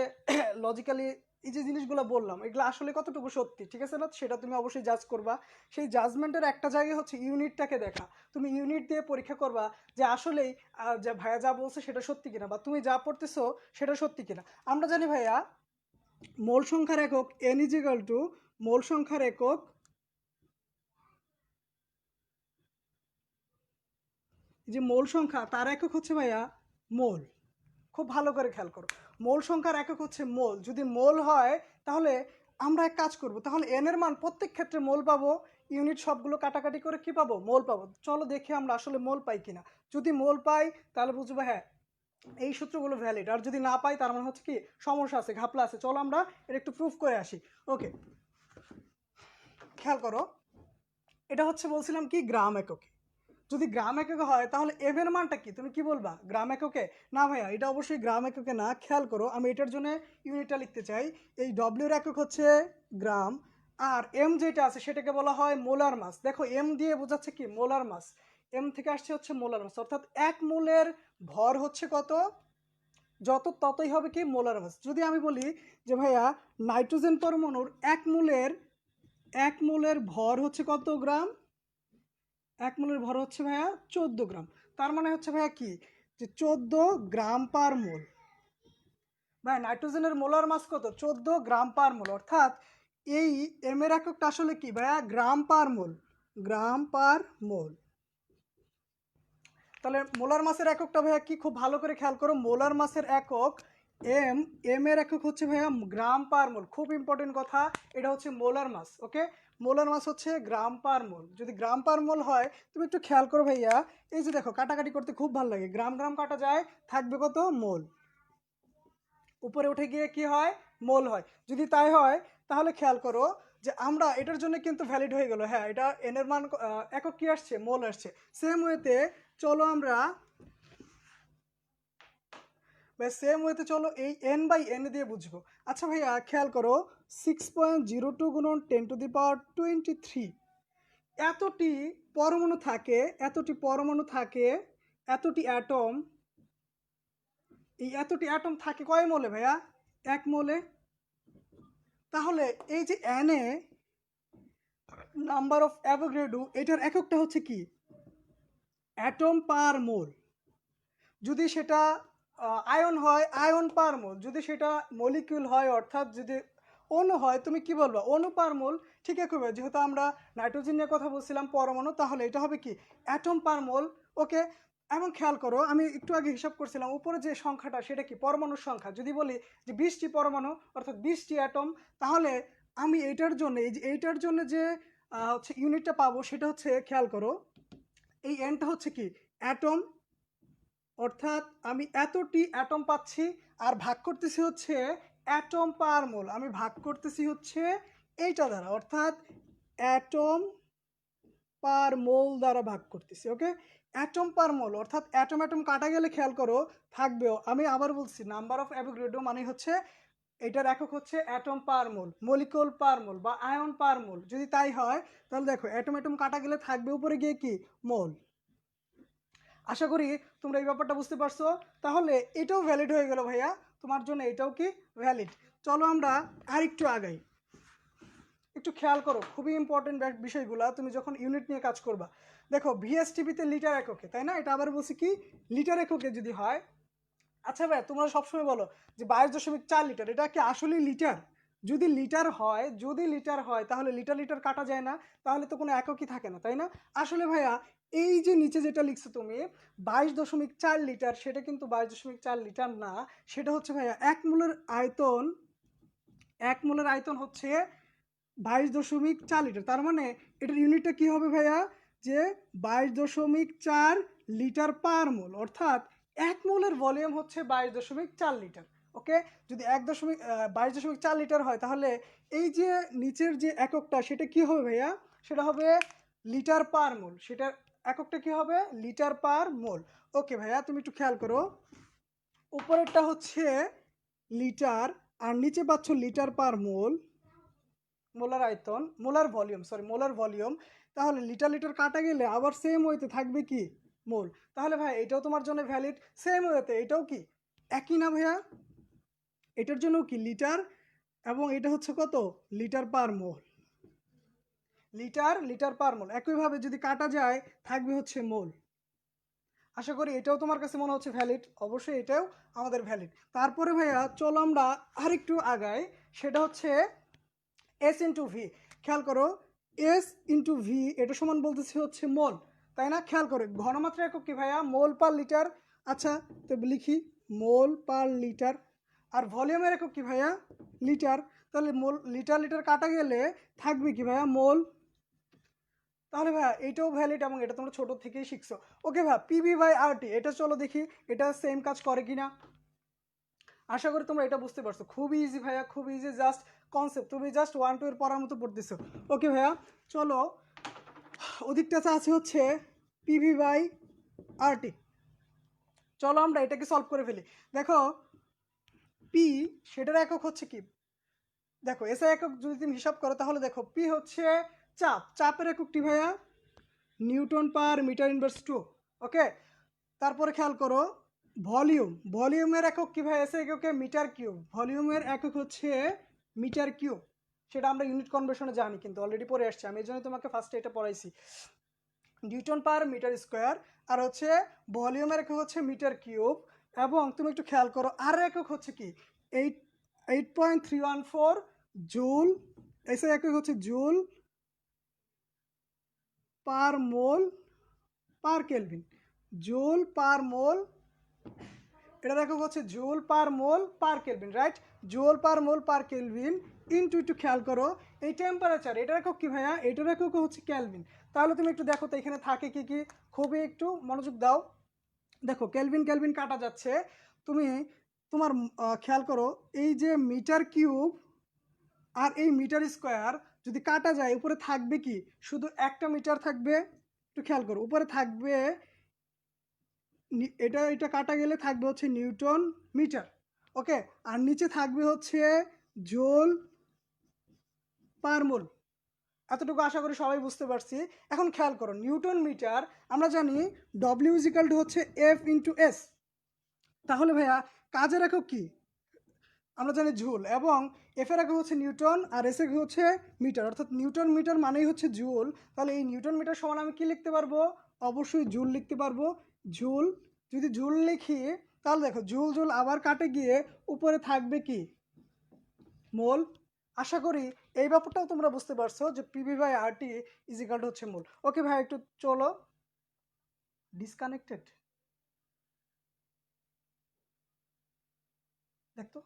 লজিক্যালি এই যে জিনিসগুলো বললাম এগুলো আসলে কতটুকু সত্যি, ঠিক আছে না, সেটা তুমি অবশ্যই জাজ করবা। সেই জাজমেন্টের একটা জায়গায় হচ্ছে ইউনিটটাকে দেখা, তুমি ইউনিট দিয়ে পরীক্ষা করবা যে আসলেই যা ভাইয়া যা বলছে সেটা সত্যি কিনা, বা তুমি যা পড়তেছো সেটা সত্যি কিনা। আমরা জানি ভাইয়া মোল সংখ্যার একক N is equal to mole সংখ্যার একক, যে মোল সংখ্যা তার একক হচ্ছে ভাইয়া মোল। খুব ভালো করে খেয়াল করো, মোল সংখ্যার একক হচ্ছে মোল। যদি মোল হয় তাহলে আমরা এক কাজ করব, তাহলে এন এর মান প্রত্যেক ক্ষেত্রে মোল পাবো, ইউনিট সবগুলো কাটাকাটি করে কি পাবো, মোল পাবো। চলো দেখি আমরা আসলে মোল পাই কিনা। যদি মোল পাই তাহলে বুঝবো হ্যাঁ এই সূত্রগুলো ভ্যালিড, আর যদি না পাই তার মানে হচ্ছে কি সমস্যা আছে, ঘাপলা আছে। চলো আমরা এটা একটু প্রুফ করে আসি। ওকে, খেয়াল করো, এটা হচ্ছে বলছিলাম কি গ্রাম এককে। যদি গ্রাম এককে হয় তাহলে এম এর মানটা কি, তুমি কি বলবা গ্রাম এককে? না ভাইয়া, এটা অবশ্যই গ্রাম এককে না। খেয়াল করো, আমি এটার জন্য ইউনিটটা লিখতে চাই। এই ডব্লিউর একক হচ্ছে গ্রাম, আর এম যেটা আছে সেটাকে বলা হয় মোলার মাস। দেখো এম দিয়ে বোঝাচ্ছে কি মোলার মাস, এম থেকে আসছে হচ্ছে মোলার মাস, অর্থাৎ এক মোলের ভর হচ্ছে কত, যত ততই হবে কি মোলার মাস। যদি আমি বলি যে ভাইয়া নাইট্রোজেন পরমাণুর এক মোলের ভর হচ্ছে কত গ্রাম, এক মোলের ভর হচ্ছে ভাইয়া 14 গ্রাম। তার মানে হচ্ছে ভাইয়া কি যে 14 গ্রাম পার মোল। ভাই নাইট্রোজেনের মোলার মাস কত, 14 গ্রাম পার মোল। অর্থাৎ এই এম এর এককটা আসলে কি ভাইয়া, গ্রাম পার মোল, গ্রাম পার মোল। তাহলে মোলার মাসের এককটা ভাইয়া কি, খুব ভালো করে খেয়াল করো, মোলার মাসের একক এম, এম এর একক হচ্ছে ভাইয়া গ্রাম পার মোল। খুব ইম্পর্টেন্ট কথা, এটা হচ্ছে মোলার মাস। ওকে, মোলার মাস হচ্ছে গ্রাম পার মোল। যদি গ্রাম পার মোল হয়, তুমি একটু খেয়াল করো ভাইয়া, এই যে দেখো কাটাকাটি করতে খুব ভালো লাগে, গ্রাম গ্রাম কাটা যায়, থাকবে কত মোল, উপরে উঠে গিয়ে কি হয় মোল হয়। যদি তাই হয় তাহলে খেয়াল করো যে আমরা এটার জন্য কিন্তু ভ্যালিড হয়ে গেল, হ্যাঁ এটা এন এর মান একক কি আসছে, মোল আসছে। সেম ওয়েতে চলো আমরা চলো এই এন বাই এন দিয়ে বুঝবো। আচ্ছা ভাইয়া খেয়াল করো, 6.02 গুণন 10⁻23, এতটি পরমাণু থাকে, এতটি পরমাণু থাকে, এতটি অ্যাটম, এই এতটি অ্যাটম থাকে কয় মোলে ভাইয়া, এক মোলে। তাহলে এই যে N A, number of Avogadro, এটার এককটা হচ্ছে কি অ্যাটম পার মোল। যদি সেটা আয়ন হয় আয়ন পার মোল, যদি সেটা মলিকিউল হয় অর্থাৎ যদি অণু হয় তুমি কি বলবা অণু পার মোল। ঠিক আছে, যেহেতু আমরা নাইট্রোজেন নিয়ে কথা বলছিলাম পরমাণু, তাহলে এটা হবে কি অ্যাটম পার মোল। ওকে, এবং খেয়াল করো আমি একটু আগে হিসাব করছিলাম উপরে যে সংখ্যাটা সেটা কি পরমাণুর সংখ্যা। যদি বলি যে 20টি পরমাণু অর্থাৎ 20টি অ্যাটম, তাহলে আমি এইটার জন্য এই যে এইটার জন্য যে হচ্ছে ইউনিটটা পাবো সেটা হচ্ছে, খেয়াল করো এই এনটা হচ্ছে কি অ্যাটম, অর্থাৎ আমি এতটি অ্যাটম পাচ্ছি, আর ভাগ করতেছি হচ্ছে অ্যাটম পার মোল, আমি ভাগ করতেছি হচ্ছে এইটা দ্বারা, অর্থাৎ অ্যাটম পার মোল দ্বারা ভাগ করতেছি। ওকে, অ্যাটম পার মোল, অর্থাৎ অ্যাটম অ্যাটম কাটা গেলে খেয়াল করো থাকবেও, আমি আবার বলছি নাম্বার অফ অ্যাভোগাড্রো মানে হচ্ছে এটার একক হচ্ছে অ্যাটম পার মোল, মলিকুল পার মোল বা আয়ন পার মোল। যদি তাই হয় তাহলে দেখো অ্যাটম অ্যাটম কাটা গেলে থাকবে উপরে গিয়ে কি মোল। আশা করি তোমরা এই ব্যাপারটা বুঝতে পারছো। তাহলে এটাও ভ্যালিড হয়ে গেল ভাইয়া তোমার জন্য, এটাও কি ভ্যালিড। চলো আমরা আরেকটু আগাই, একটু খেয়াল করো খুবই ইম্পর্টেন্ট বিষয়গুলো তুমি যখন ইউনিট নিয়ে কাজ করবা। দেখো ভিএসটিপিতে লিটার এককে, তাই না, এটা আবার বলছি কি লিটার এককে যদি হয়। আচ্ছা ভাই তোমরা সবসময় বলো যে 22.4 লিটার, এটা কি আসলেই লিটার? যদি লিটার হয়, যদি লিটার হয় তাহলে লিটার লিটার কাটা যায় না, তাহলে তো কোনো এককই থাকে না, তাই না? আসলে ভাইয়া এই যে নিচে যেটা লিখছো তুমি 22.4 লিটার, সেটা কিন্তু 22.4 লিটার না, সেটা হচ্ছে ভাইয়া এক মোলের আয়তন হচ্ছে 22.4 লিটার। তার মানে এটার ইউনিটটা কি হবে ভাইয়া, যে 22.4 লিটার পার মোল, অর্থাৎ এক মোলের ভলিউম হচ্ছে 22.4 লিটার। ওকে, যদি 22.4 লিটার হয় তাহলে এই যে নিচের যে এককটা সেটা কি হবে ভাইয়া, সেটা হবে লিটার পার মোল, সেটার এককটা কি হবে লিটার পার মোল। ওকে ভাইয়া তুমি একটু খেয়াল করো, উপরেরটা হচ্ছে লিটার আর নিচে পাচ্ছ লিটার পার মোল, মোলার আয়তন, molar volume, sorry molar volume. তাহলে লিটার লিটার কাটা গেলে আবার সেম ওয়েতে থাকবে কি মোল। তাহলে ভাই এটাও তোমার জন্য ভ্যালিড, সেম ওয়েতে এটাও কি একই না ভাইয়া, এটার জন্য কি লিটার, এবং এটা হচ্ছে কত লিটার পার মোল, লিটার লিটার পার মোল। একইভাবে যদি কাটা যায় থাকবে হচ্ছে মোল। আশা করি এটাও তোমার কাছে মনে হচ্ছে ভ্যালিড, অবশ্যই এটাও আমাদের ভ্যালিড। তারপরে ভাইয়া চলো আমরা আরেকটু আগাই, সেটা হচ্ছে এস ইন্টু ভি। খেয়াল করো এস ইন্টু ভি এটা সমান বলতেছে হচ্ছে মোল, তাই না? খেয়াল করো ঘনমাত্রা একক কি ভাইয়া, মোল পার লিটার। আচ্ছা তো লিখি মোল পার লিটার। আর ভলিউমের একক কি ভাইয়া, লিটার। তাহলে মোল লিটার লিটার কাটা গেলে থাকবে কি ভাইয়া মোল। তাহলে ভাইয়া এটাও ভ্যালিড এবং এটা তোমরা ছোট থেকেই শিখছো। ওকে ভাইয়া, PV/RT এটা চলো দেখি এটা সেম কাজ করে কিনা। আশা করি তোমরা এটা বুঝতে পারছো, খুবই ইজি ভাইয়া, খুব ইজি, জাস্ট কনসেপ্ট, তুমি জাস্ট 1 2 এর পড়ার মতো পড়তেছো। ওকে ভাইয়া চলো, ওদিকটা আছে হচ্ছে PV/RT। চলো আমরা এটাকে সলভ করে ফেলি। দেখো পি সেটার একক হচ্ছে কি, দেখো এসআই একক যদি তুমি হিসাব করো তাহলে দেখো পি হচ্ছে চাপ, চাপের এককটি ভাইয়া নিউটন পার মিটার ইনভার্স 2। ওকে, তারপরে খেয়াল করো ভলিউম, ভলিউমের একক কি ভাই, এসআই এককে মিটার কিউব, ভলিউমের একক হচ্ছে মিটার কিউব। সেটা আমরা ইউনিট কনভার্সনে জানি, কিন্তু অলরেডি পড়ে আসছে, আমি এই জন্য তোমাকে ফার্স্টে এটা পড়াইছি, নিউটন পার মিটার স্কোয়ার। আর হচ্ছে ভলিউমের একক হচ্ছে মিটার কিউব, এবং তুমি একটু খেয়াল করো আর একক হচ্ছে কি 8.314 জুল, এসে একক হচ্ছে joule per mole per kelvin, joule per mole, এটার একক হচ্ছে joule per mole per kelvin, right, joule per mole per kelvin into, একটু খেয়াল করো এই টেম্পারেচার, এটার একক কি ভাইয়া, এটার একক হচ্ছে কেলভিন। তাহলে তুমি একটু দেখো তো এখানে থাকে কি কি, খুবই একটু মনোযোগ দাও। দেখো কেলভিন কেলভিন কাটা যাচ্ছে, তুমি তোমার খেয়াল করো এই যে মিটার কিউব আর এই মিটার স্কোয়ার যদি কাটা যায় উপরে থাকবে কি, শুধু একটা মিটার থাকবে, একটু খেয়াল করো উপরে থাকবে, এটা এটা কাটা গেলে থাকবে হচ্ছে নিউটন মিটার। ওকে, আর নিচে থাকবে হচ্ছে জোল পার মোল। এতটুকু আশা করি সবাই বুঝতে পারছি। এখন খেয়াল করো নিউটন মিটার, আমরা জানি ডব্লিউ ইজিক্যাল টু হচ্ছে এফ ইন্টু এস। তাহলে ভাইয়া কাজের একক কি, আমরা জানি জুল, এবং এফ এর একক হচ্ছে নিউটন আর এস এর হচ্ছে মিটার, অর্থাৎ নিউটন মিটার মানেই হচ্ছে জুল। তাহলে এই নিউটন মিটার সমান আমি কি লিখতে পারবো, অবশ্যই জুল লিখতে পারবো। জুল, যদি জুল লিখি তাহলে দেখো জুল জুল আবার কাটে গিয়ে উপরে থাকবে কি, মোল। আশা করি এই ব্যাপারটাও তোমরা বুঝতে পারছো যে PV/RT ইজিক্যাল টু হচ্ছে মোল। ওকে ভাই একটু চলো, ডিসকানেক্টেড দেখতো।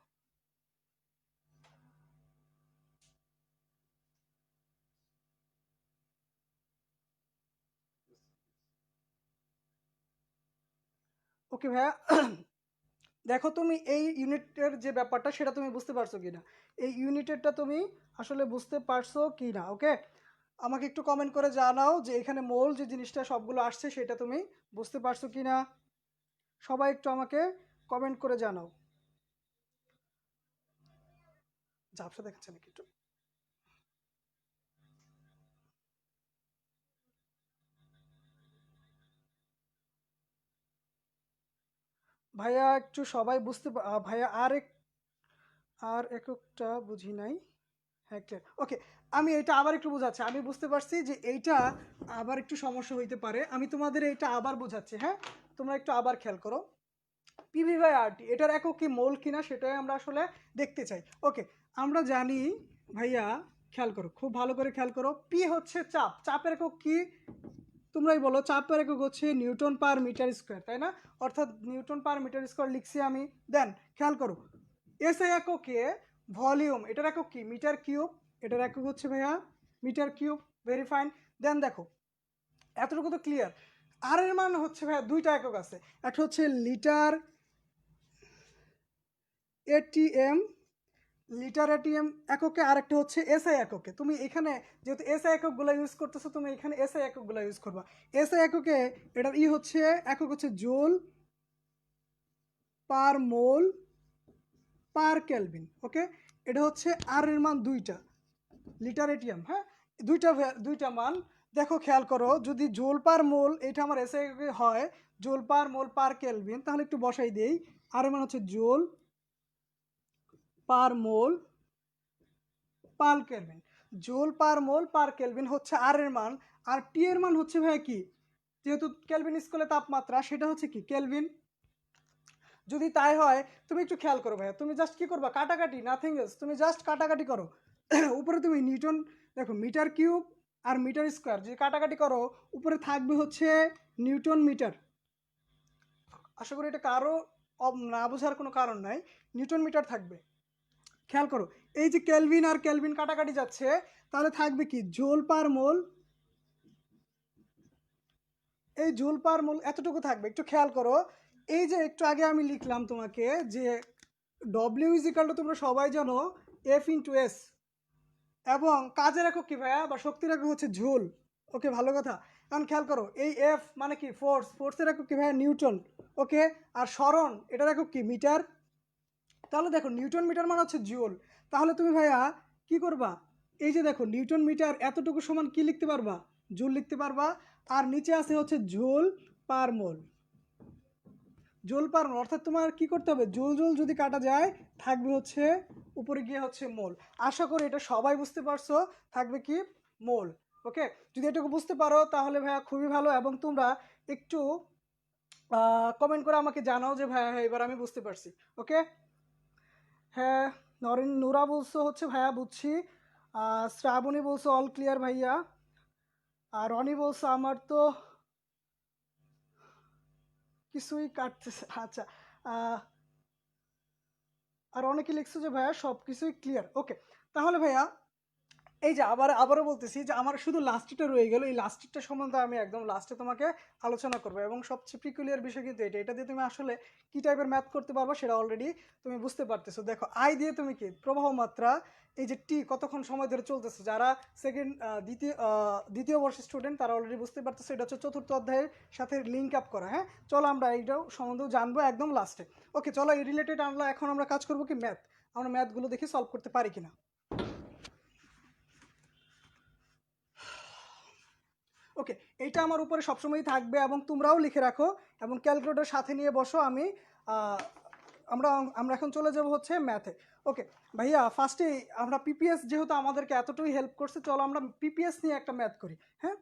ওকে ভাইয়া দেখো তুমি এই ইউনিটের যে ব্যাপারটা সেটা তুমি বুঝতে পারছো কিনা, এই ইউনিটেরটা তুমি আসলে বুঝতে পারছো কি না। ওকে, আমাকে একটু কমেন্ট করে জানাও যে এখানে মোল যে জিনিসটা সবগুলো আসছে সেটা তুমি বুঝতে পারছো কিনা, সবাই একটু আমাকে কমেন্ট করে জানাও। ঝাপসা দেখাচ্ছে নাকি একটু, ভাইয়া একটু সবাই বুঝতে ভাইয়া আর এককটা বুঝি নাই। হ্যাঁ ক্লিয়ার, ওকে, আমি এটা আবার একটু বোঝাচ্ছি, আমি বুঝতে পারছি যে এইটা আবার একটু সমস্যা হইতে পারে, আমি তোমাদের এইটা আবার বোঝাচ্ছি। হ্যাঁ, তোমরা একটু আবার খেয়াল করো, PV/RT এটার একক কি মোল কিনা সেটাই আমরা আসলে দেখতে চাই। ওকে, আমরা জানি ভাইয়া, খেয়াল করো খুব ভালো করে খেয়াল করো, পি হচ্ছে চাপ, চাপের একক কি তোমরাই বলো, চাপের একক হচ্ছে নিউটন পার মিটার স্কোয়ার, তাই না, অর্থাৎ নিউটন পার মিটার স্কোয়ার লিখছি আমি। দেন খেয়াল করো এসআই এককে ভলিউম, এটার একক কি মিটার কিউব, এটার একক হচ্ছে ভাইয়া metre cube, very fine. Then দেখো এতটুকু তো ক্লিয়ার। আর এর মান হচ্ছে ভাইয়া দুইটা একক আছে, একটা হচ্ছে লিটার এটিএম, লিটার এটিএম এককে, আরেকটা হচ্ছে এসআই এককে। তুমি এখানে যেহেতু এসআই এককগুলো ইউজ করতেছো, তুমি এখানে এসআই এককগুলো ইউজ করবা। এসআই এককে এটার হচ্ছে একক হচ্ছে joule per mole per kelvin. ওকে, এটা হচ্ছে আর এর মান দুইটা, লিটার এটিএম, হ্যাঁ, দুইটা মান। দেখো খেয়াল করো যদি জুল পার মোল এটা আমার এসআই এককে হয় joule per mole per kelvin, তাহলে একটু বসাই দেই, আর এর মান হচ্ছে joule per mole per kelvin, joule per mole per kelvin হচ্ছে আর এর মান। আর টি এর মান হচ্ছে ভাই কি, যেহেতু কেলভিন স্কেলে তাপমাত্রা সেটা হচ্ছে কি কেলভিন। যদি তাই হয় তুমি একটু খেয়াল করো ভাইয়া, তুমি জাস্ট কি করবা, কাটাকাটি, নাথিং এলস, তুমি জাস্ট কাটাকাটি করো উপরে তুমি নিউটন, দেখো মিটার কিউব আর মিটার স্কোয়ার যদি কাটাকাটি করো উপরে থাকবে হচ্ছে নিউটন মিটার। আশা করি এটা কারো না বোঝার কোনো কারণ নাই, নিউটন মিটার থাকবে। খেয়াল করো এই যে কেলভিন আর কেলভিন কাটাকাটি যাচ্ছে, তাহলে থাকবে কি জোল পার মোল এই জুল পার মোল এতটুকু থাকবে। একটু খেয়াল করো, এই যে একটু আগে আমি লিখলাম তোমাকে যে ডব্লিউ ইজ ইকাল টু, তোমরা সবাই জানো এফ ইন্টু এস, এবং কাজের একক কি ভাইয়া বা শক্তির একক হচ্ছে জুল। ওকে, ভালো কথা। এখন খেয়াল করো, এই এফ মানে কি ফোর্স, ফোর্সের একক কি ভাইয়া নিউটন। ওকে, আর স্মরণ এটার একক কি মিটার। তাহলে দেখো নিউটন মিটার মানে হচ্ছে জুল। তাহলে তুমি ভাইয়া কি করবা, এই যে দেখো নিউটন মিটার এতটুকু সমান কি লিখতে পারবা, জুল লিখতে পারবা। আর নিচে আছে হচ্ছে জুল পার মোল, জুল পার মোল। অর্থাৎ তোমার কি করতে হবে, জুল জুল যদি কাটা যায় থাকবে হচ্ছে উপরে গিয়ে হচ্ছে মোল। আশা করি এটা সবাই বুঝতে পারছো, থাকবে কি মোল। ওকে, যদি এটুকু বুঝতে পারো তাহলে ভাইয়া খুবই ভালো। এবং তোমরা একটু কমেন্ট করে আমাকে জানাও যে ভাইয়া হ্যাঁ এবার আমি বুঝতে পারছি। ওকে, হ্যাঁ, নুরা বলছো হচ্ছে ভাইয়া বুঝছি, শ্রাবণী বলছো অল ক্লিয়ার ভাইয়া, আর রনি বলছো আমার তো কিছুই কাটতেছে। আচ্ছা, আহ, আর অনেকে লিখছো যে ভাইয়া সব কিছুই ক্লিয়ার। ওকে, তাহলে ভাইয়া এই যে আবারও বলতেছি যে আমার শুধু লাস্টটা রয়ে গেল, এই লাস্টটা সম্বন্ধে আমি একদম লাস্টে তোমাকে আলোচনা করবো। এবং সবচেয়ে প্রিকুলিয়ার বিষয় কিন্তু এটা দিয়ে তুমি আসলে কি টাইপের ম্যাথ করতে পারবো সেটা অলরেডি তুমি বুঝতে পারতেছো। দেখো আই দিয়ে তুমি কি প্রবাহ মাত্রা, এই যে টি কতক্ষণ সময় ধরে চলতেছে, যারা দ্বিতীয় বর্ষের স্টুডেন্ট তারা অলরেডি বুঝতে পারতেছে, এটা হচ্ছে চতুর্থ অধ্যায়ের সাথে লিঙ্ক আপ করা। হ্যাঁ, চলো আমরা এইটাও সম্বন্ধেও জানবো একদম লাস্টে। ওকে, চলো এই রিলেটেড এখন আমরা কাজ করবো কি ম্যাথ, আমরা ম্যাথগুলো দেখি সলভ করতে পারি কিনা। ওকে, এইটা আমার উপরে সবসময়ই থাকবে এবং তোমরাও লিখে রাখো এবং ক্যালকুলেটর সাথে নিয়ে বসো। আহ, আমরা আমরা এখন চলে যাব হচ্ছে ম্যাথে। ওকে ভাইয়া, ফার্স্টে আমরা পিপিএস যেহেতু আমাদেরকে এতটুকুই হেল্প করছে, চলো আমরা পিপিএস নিয়ে একটা ম্যাথ করি। হ্যাঁ,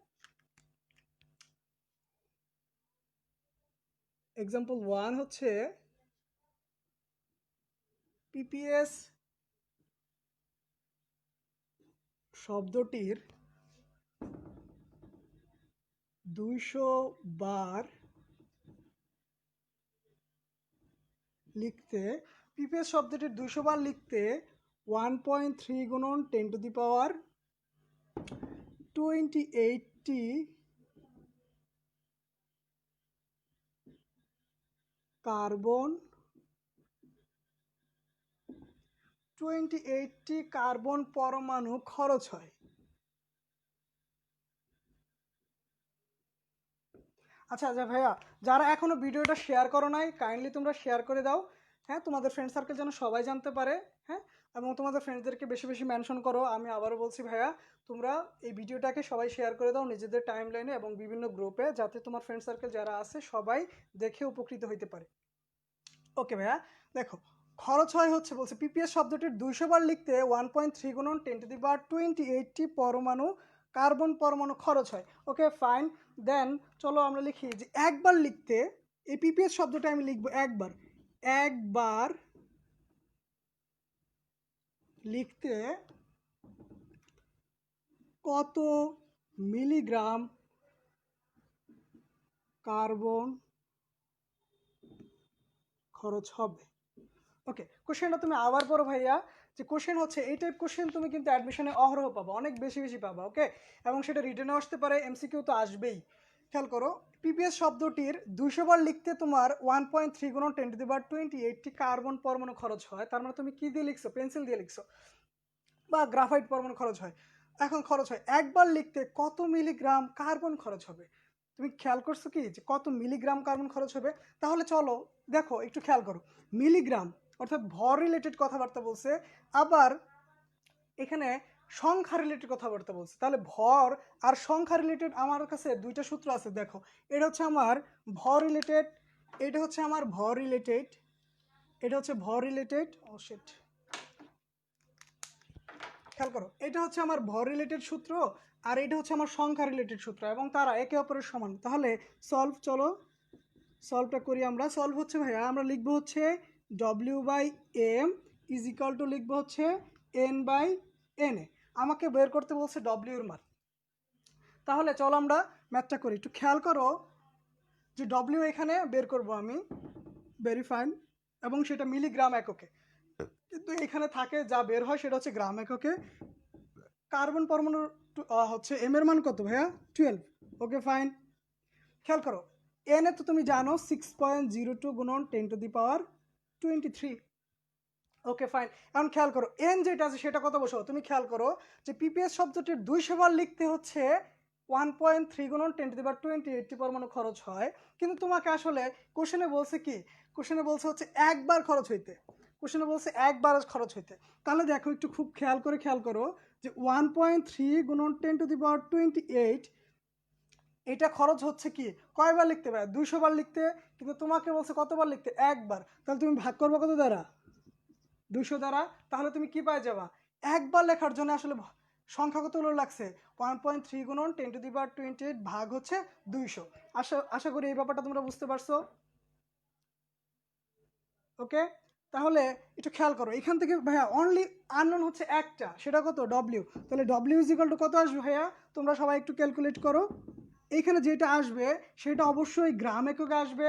এক্সাম্পল 1 হচ্ছে পিপিএস শব্দটির 200 বার লিখতে, পিপিএস শব্দটির 200 বার লিখতে 1.3 গুণন 10⁻28টি কার্বন 28টি কার্বন পরমাণু খরচ হয়। আচ্ছা আচ্ছা ভাইয়া, যারা এখনো ভিডিওটা শেয়ার করো নাই কাইন্ডলি তোমরা শেয়ার করে দাও। হ্যাঁ, তোমাদের ফ্রেন্ড সার্কেল যেন সবাই জানতে পারে। হ্যাঁ, এবং তোমাদের ফ্রেন্ডসদেরকে বেশি বেশি মেনশন করো। আমি আবারও বলছি ভাইয়া, তোমরা এই ভিডিওটাকে সবাই শেয়ার করে দাও নিজেদের টাইম লাইনে এবং বিভিন্ন গ্রুপে, যাতে তোমার ফ্রেন্ড সার্কেল যারা আছে সবাই দেখে উপকৃত হইতে পারে। ওকে ভাইয়া, দেখো খরচ হয় হচ্ছে বলছে পিপিএস শব্দটির 200 বার লিখতে 1.3 গুণন 10⁻28টি পরমাণু কার্বন পরমাণু খরচ হয়। ওকে ফাইন, দেন চলো আমরা লিখি যে একবার লিখতে, এই পিপিএস শব্দটা আমি লিখবো একবার, একবার লিখতে কত মিলিগ্রাম কার্বন খরচ হবে। ওকে, কোশ্চেনটা তুমি আবার পড়ো ভাইয়া। যে কোশ্চেন হচ্ছে এই টাইপ কোশ্চেন তুমি কিন্তু অ্যাডমিশনে অহরহ পাবা, অনেক বেশি বেশি পাবা। ওকে, এবং সেটা রিটেনও আসতে পারে, এমসিকিউ তো আসবেই। খেয়াল করো, পিপিএস শব্দটির 200 বার লিখতে তোমার 1.3 গুণন 10⁻28টি কার্বন পরমাণু খরচ হয়। তার মানে তুমি কি দিয়ে লিখছো, পেন্সিল দিয়ে লিখছো, বা গ্রাফাইট পরমাণু খরচ হয়। এখন খরচ হয় একবার লিখতে কত মিলিগ্রাম কার্বন খরচ হবে। তুমি খেয়াল করছো কি যে কত মিলিগ্রাম কার্বন খরচ হবে। তাহলে চলো দেখো একটু খেয়াল করো, মিলিগ্রাম অর্থাৎ ভর রিলেটেড কথাবার্তা বলছে, আবার এখানে সংখ্যা রিলেটেড কথাবার্তা বলছে। তাহলে ভর আর সংখ্যা রিলেটেড আমার কাছে দুইটা সূত্র আছে। দেখো, এটা হচ্ছে আমার ভর রিলেটেড, এটা হচ্ছে আমার ভর রিলেটেড, এটা হচ্ছে ভর রিলেটেড। ও শিট, খেয়াল করো, এটা হচ্ছে আমার ভর রিলেটেড সূত্র আর এটা হচ্ছে আমার সংখ্যা রিলেটেড সূত্র, এবং তারা একে অপরের সমান। তাহলে সলভ, চলো সলভটা করি আমরা। সলভ হচ্ছে ভাইয়া আমরা লিখবো হচ্ছে W/m ইজ ইকাল টু লিখবো হচ্ছে N/N। আমাকে বের করতে বলছে W এর মান। তাহলে চলো আমরা ম্যাথটা করি। একটু খেয়াল করো যে W এখানে বের করব আমি, ভেরি ফাইন, এবং সেটা মিলিগ্রাম এককে, কিন্তু এখানে থাকে যা বের হয় সেটা হচ্ছে গ্রাম এককে। কার্বন পরমাণুর হচ্ছে এম এর মান কত ভাইয়া, 12। ওকে ফাইন, খেয়াল করো, এন এ তো তুমি জানো 6.02 গুণন 10⁻23। Okay fine. এখন খেয়াল করো এন যেটা আছে সেটা কত বসাও, তুমি খেয়াল করো যে পিপিএস শব্দটির 200 বার লিখতে হচ্ছে 1.3 গুণন 10⁻28 পরমাণু খরচ হয়, কিন্তু তোমাকে আসলে কোশ্চেনে বলছে কি, কোশ্চেনে বলছে হচ্ছে একবার খরচ হইতে, কোশ্চেনে বলছে একবার খরচ হইতে। তাহলে দেখো একটু খুব খেয়াল করো যে 1.3 গুণন 10⁻28 এটা খরচ হচ্ছে কি কয়বার লিখতে পারে, 200 বার লিখতে, কিন্তু তোমাকে বলছে কতবার লিখতে, একবার। তাহলে তুমি ভাগ করবে কত দ্বারা, 200 দ্বারা। তাহলে তুমি কি পাই যাবা, একবার লেখার জন্য আসলে সংখ্যা কত লাগছে, 1.3 গুণন 10⁻28 ভাগ হচ্ছে 200। আশা করি এই ব্যাপারটা তোমরা বুঝতে পারছো। ওকে, তাহলে একটু খেয়াল করো এখান থেকে ভাইয়া অনলি আননোন হচ্ছে একটা, সেটা কত, ডব্লিউ। তাহলে ডব্লিউ ইজ ইকুয়াল টু কত আসবে ভাইয়া, তোমরা সবাই একটু ক্যালকুলেট করো। এইখানে যেটা আসবে সেটা অবশ্যই গ্রাম এককে আসবে।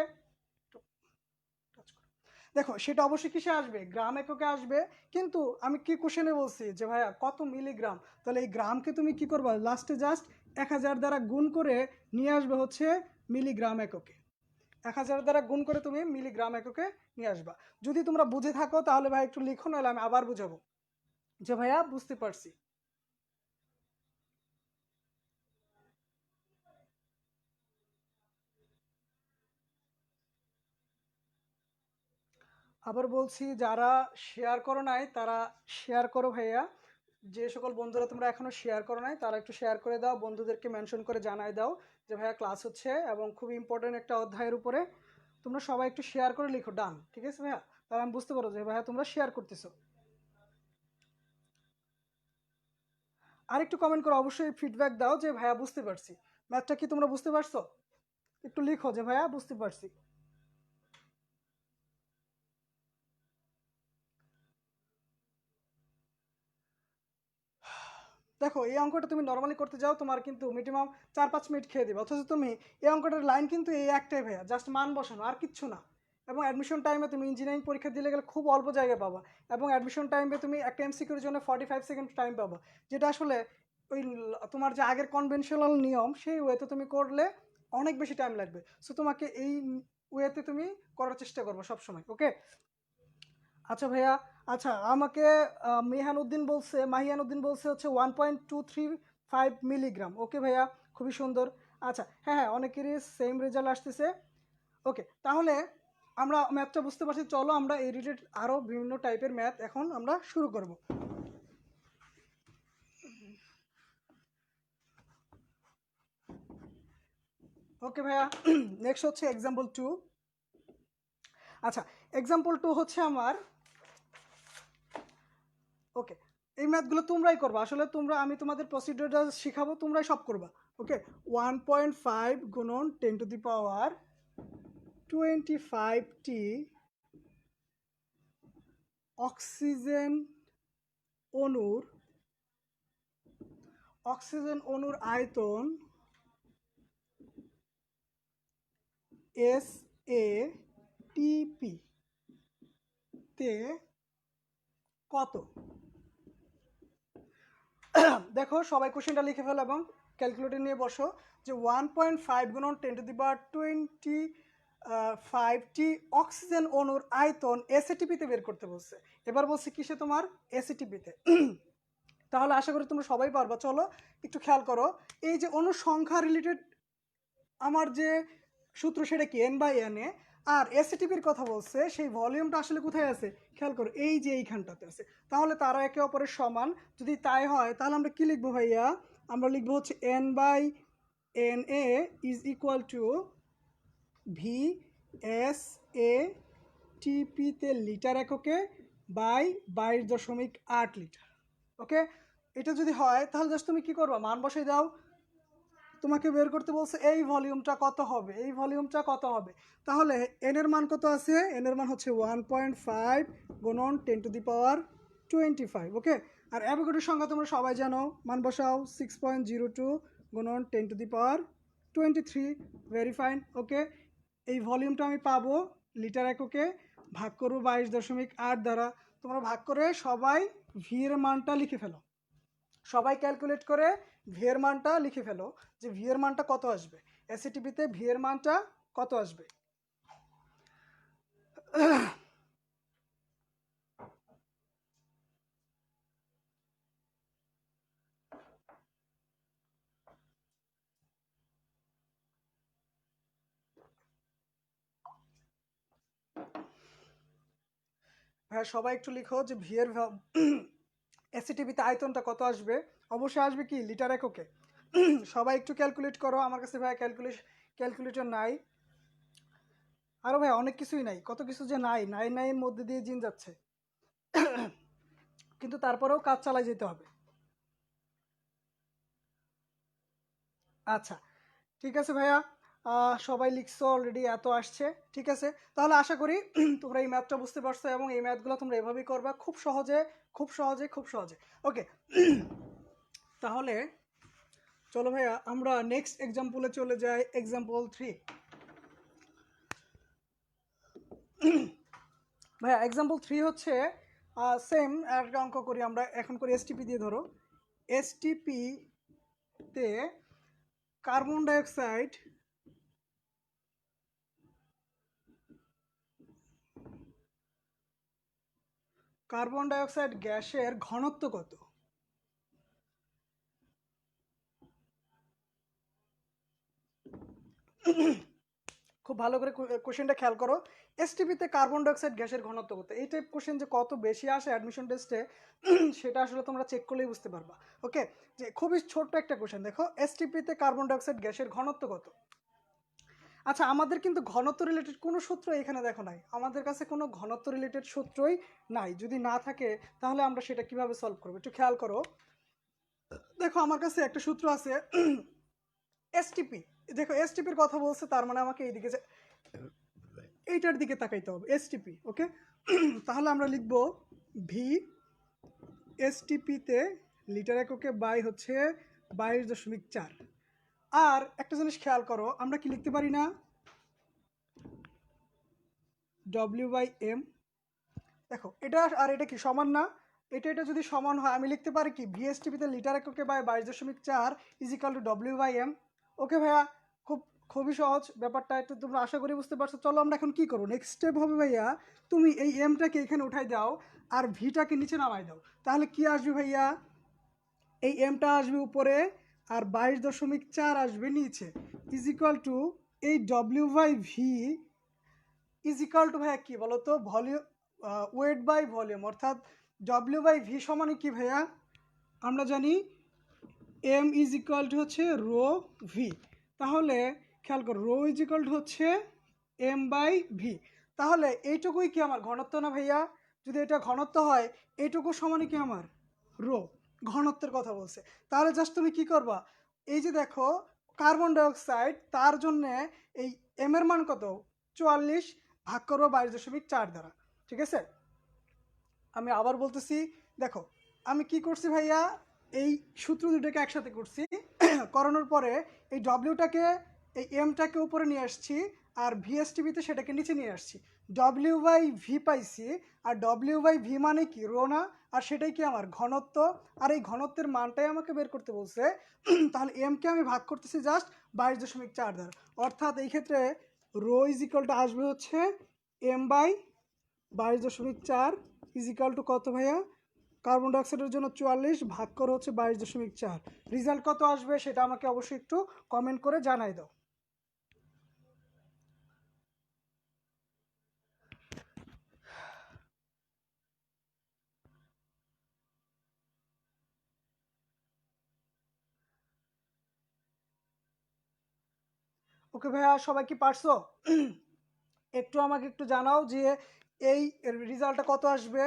দেখো সেটা অবশ্যই কিসে আসবে, গ্রাম এককে আসবে। কিন্তু আমি কি কোশ্চেনে বলছি যে ভাইয়া কত মিলিগ্রাম, তাহলে এই গ্রামকে তুমি কি করবা, লাস্টে জাস্ট 1000 দ্বারা গুণ করে নিয়ে আসবে হচ্ছে মিলিগ্রাম এককে। 1000 দ্বারা গুণ করে তুমি মিলিগ্রাম এককে নিয়ে আসবা। যদি তোমরা বুঝে থাকো তাহলে ভাই একটু লিখো, নাহলে আমি আবার বুঝাবো যে ভাইয়া বুঝতে পারছি। আবার বলছি যারা শেয়ার করো নাই তারা শেয়ার করো ভাইয়া। যে সকল বন্ধুরা তোমরা এখনো শেয়ার করো নাই তারা একটু শেয়ার করে দাও, বন্ধুদেরকে মেনশন করে জানাই দাও যে ভাইয়া ক্লাস হচ্ছে এবং খুব ইম্পর্টেন্ট একটা অধ্যায়ের উপরে। তোমরা সবাই একটু শেয়ার করে লিখো ডান, ঠিক আছে ভাইয়া, তাহলে আমি বুঝতে পারো যে ভাইয়া তোমরা শেয়ার করতেছো। আর একটু কমেন্ট করো, অবশ্যই ফিডব্যাক দাও যে ভাইয়া বুঝতে পারছি। ম্যাথটা কি তোমরা বুঝতে পারছো, একটু লিখো যে ভাইয়া বুঝতে পারছি। দেখো এই অঙ্কটা তুমি নর্মালি করতে যাও তোমার কিন্তু মিনিমাম 4-5 মিনিট খেয়ে দেবে, অথচ তুমি এই অঙ্কটার লাইন কিন্তু এই একটাই ভাইয়া, জাস্ট মান বসানো আর কিচ্ছু না। এবং অ্যাডমিশন টাইমে তুমি ইঞ্জিনিয়ারিং পরীক্ষা দিলে গেলে খুব অল্প জায়গায় পাবা, এবং অ্যাডমিশন টাইমে তুমি একটা এমসিকিউর জন্য 45 সেকেন্ড টাইম পাবা, যেটা আসলে ওই তোমার যে আগের কনভেনশনাল নিয়ম সেই ওয়েতে তুমি করলে অনেক বেশি টাইম লাগবে। সো তোমাকে এই ওয়েতে তুমি করার চেষ্টা করবো সবসময়। ওকে আচ্ছা ভাইয়া, আচ্ছা আমাকে মাহিয়ান উদ্দিন বলছে হচ্ছে 1.235 মিলিগ্রাম। ওকে ভাইয়া, খুবই সুন্দর। আচ্ছা হ্যাঁ হ্যাঁ, অনেকেরই সেম রেজাল্ট আসতেছে। ওকে, তাহলে আমরা ম্যাথটা বুঝতে পারছি, চলো আমরা এই রিলেটেড আরও বিভিন্ন টাইপের ম্যাথ এখন আমরা শুরু করব। ওকে ভাইয়া, নেক্সট হচ্ছে এক্সাম্পল 2। আচ্ছা, এক্সাম্পল 2 হচ্ছে আমার, ওকে এই ম্যাথগুলো তোমরাই করবা, আসলে আমি তোমাদের প্রসিডিউরটা শিখাবো, তোমরাই সব করবা। ওকে, 1.5 গুণন 10⁻25টি অক্সিজেন অণুর আয়তন SATP তে কত। দেখো সবাই কোশ্চেনটা লিখে ফেলো এবং ক্যালকুলেটর নিয়ে বসো যে 1.5 গুণন 10⁻25টি অক্সিজেন অণুর আয়তন এসএটিপিতে বের করতে বলছে। এবার বলছে কিসে, তোমার এসএটিপিতে। তাহলে আশা করি তোমরা সবাই পারবা। চলো একটু খেয়াল করো, এই যে অণুর সংখ্যা রিলেটেড আমার যে সূত্র সেটা কি N/N এ, আর এসএটিপির কথা বলছে সেই ভলিউমটা আসলে কোথায় আছে, খেয়াল করো এই যে এইখানটাতে আছে। তাহলে তারা একে অপরের সমান, যদি তাই হয় তাহলে আমরা কি লিখবো ভাইয়া, আমরা লিখবো হচ্ছে N/Na ইজ ইকুয়াল টু VSATPতে লিটার এককে বাই 22.8 লিটার। ওকে, এটা যদি হয় তাহলে জাস্ট তুমি কি করবা, মান বসাই দাও। তোমাকে বের করতে বলছে এই ভলিউমটা কত হবে, তাহলে এন এর মান কত আছে, এন এর মান হচ্ছে 1.5 গুণন 10⁻25। ওকে, আর অ্যাভোগাড্রোর সংখ্যা তোমরা সবাই জানো, মান বসাও 6.02 গুণন 10⁻23। Very fine. ওকে, এই ভলিউমটা আমি পাবো লিটার এককে, ভাগ করবো 22.8 দ্বারা। তোমরা ভাগ করে সবাই ভি এর মানটা লিখে ফেলো, সবাই ক্যালকুলেট করে ভি এর মানটা লিখে ফেলো যে ভি এর মানটা কত আসবে। এসিটিপিতে ভি এর মানটা কত আসবে? হ্যাঁ, সবাই একটু লিখো যে ভি এর এসিটিপিতে আয়তনটা কত আসবে। অবশ্যই আসবে কি লিটার এককে। সবাই একটু ক্যালকুলেট করো। আমার কাছে ভাই ক্যালকুলেটর নাই। আরো ভাই অনেক কিছুই নাই, কত কিছু যে নাই, নাইয়ের মধ্যে দিয়ে জিন যাচ্ছে। কিন্তু তারপরেও কাজ চালাই যেতে হবে। আচ্ছা, ঠিক আছে ভাইয়া, সবাই লিখছো অলরেডি, এত আসছে। ঠিক আছে, তাহলে আশা করি তোমরা এই ম্যাথটা বুঝতে পারছো এবং এই ম্যাথগুলো তোমরা এভাবেই করবা, খুব সহজে খুব সহজে খুব সহজে। ওকে, তাহলে চলো ভাইয়া আমরা নেক্সট এক্সাম্পলে চলে যাই। এক্সাম্পল 3। ভাইয়া এক্সাম্পল 3 হচ্ছে সেম একটা অঙ্ক করি আমরা, এখন করি এসটিপি দিয়ে। ধরো এসটিপি তে কার্বন ডাইঅক্সাইড গ্যাসের ঘনত্ব কত? খুব ভালো করে কোশ্চেনটা খেয়াল করো। এসটিপিতে কার্বন ডাইঅক্সাইড গ্যাসের ঘনত্ব কত? এই টাইপ কোশ্চেন যে কত বেশি আসে অ্যাডমিশন টেস্টে, সেটা আসলে তোমরা চেক করলেই বুঝতে পারবা। ওকে, যে খুবই ছোট্ট একটা কোশ্চেন, দেখো এসটিপিতে কার্বন ডাইঅক্সাইড গ্যাসের ঘনত্ব কত। আচ্ছা, আমাদের কিন্তু ঘনত্ব রিলেটেড কোনো সূত্র এখানে দেখো নাই, আমাদের কাছে কোনো ঘনত্ব রিলেটেড সূত্রই নাই। যদি না থাকে তাহলে আমরা সেটা কিভাবে সলভ করবো, একটু খেয়াল করো। দেখো আমার কাছে একটা সূত্র আছে এসটিপি। দেখো এসটিপির কথা বলছে, তার মানে আমাকে এইদিকে এইটার দিকে তাকাইতে হবে, এসটিপি। ওকে, তাহলে আমরা লিখব ভি এসটিপিতে লিটার এককে বাই হচ্ছে 22.4। আর একটা জিনিস খেয়াল করো, আমরা কি লিখতে পারি না W/M। দেখো এটা আর এটা কি সমান না? এটা যদি সমান হয় আমি লিখতে পারি কি ভিএসটিপিতে লিটার এককে বাই 22.4 ইজিক্যাল টু W/M। ওকে ভাইয়া, খুবই সহজ ব্যাপারটা, একটু তোমরা আশা করি বুঝতে পারছো। চলো আমরা এখন কি করবো, নেক্সট স্টেপ হবে ভাইয়া, তুমি এই এমটাকে এখানে উঠাই দাও আর ভিটাকে নিচে নামাই দাও। তাহলে কি আসবে ভাইয়া, এই এমটা আসবে উপরে আর 22.4 আসবে নিচে, ইজিক্যাল টু এই W/V ইজিক্যাল টু ভাইয়া কি বলতো, ভলিউম, ওয়েট বাই ভলিউম। অর্থাৎ W/V সমানে কি ভাইয়া, আমরা জানি এম ইজ ইকুয়াল টু হচ্ছে রো ভি। তাহলে খেয়াল করো, রো ইজ ইকুয়াল টু হচ্ছে M/V। তাহলে এইটুকুই কি আমার ঘনত্ব না ভাইয়া? যদি এটা ঘনত্ব হয়, এইটুকু সমানে কি আমার রো, ঘনত্বের কথা বলছে। তাহলে জাস্ট তুমি কি করবা, এই যে দেখো কার্বন ডাইঅক্সাইড, তার জন্যে এই এম এর মান কত, 44 ভাগ করবো 22.4 দ্বারা। ঠিক আছে, আমি আবার বলতেছি, দেখো আমি কি করছি ভাইয়া, এই সূত্র দুটোকে একসাথে করছি। করানোর পরে এই ডব্লিউটাকে, এই এমটাকে উপরে নিয়ে আসছি আর ভিএসটিভিতে সেটাকে নিচে নিয়ে আসছি। W/V পাইছি, আর W/V মানে কি রো না, আর সেটাই কি আমার ঘনত্ব। আর এই ঘনত্বের মানটাই আমাকে বের করতে বলছে। তাহলে এমকে আমি ভাগ করতেছি জাস্ট 22.4 দ্বারা। অর্থাৎ এই ক্ষেত্রে রো ইজ ইকুয়াল টু আসবে হচ্ছে M/22.4 ইজিক্যাল টু কত ভাইয়া, কার্বন ডাইঅক্সাইডের জন্য 44 ভাগ করে হচ্ছে 22.4। রেজাল্ট কত আসবে সেটা আমাকে অবশ্যই একটু কমেন্ট করে জানাই দাও। ওকে ভাইয়া, সবাই কি পারছো? একটু আমাকে একটু জানাও যে এই রেজাল্টটা কত আসবে।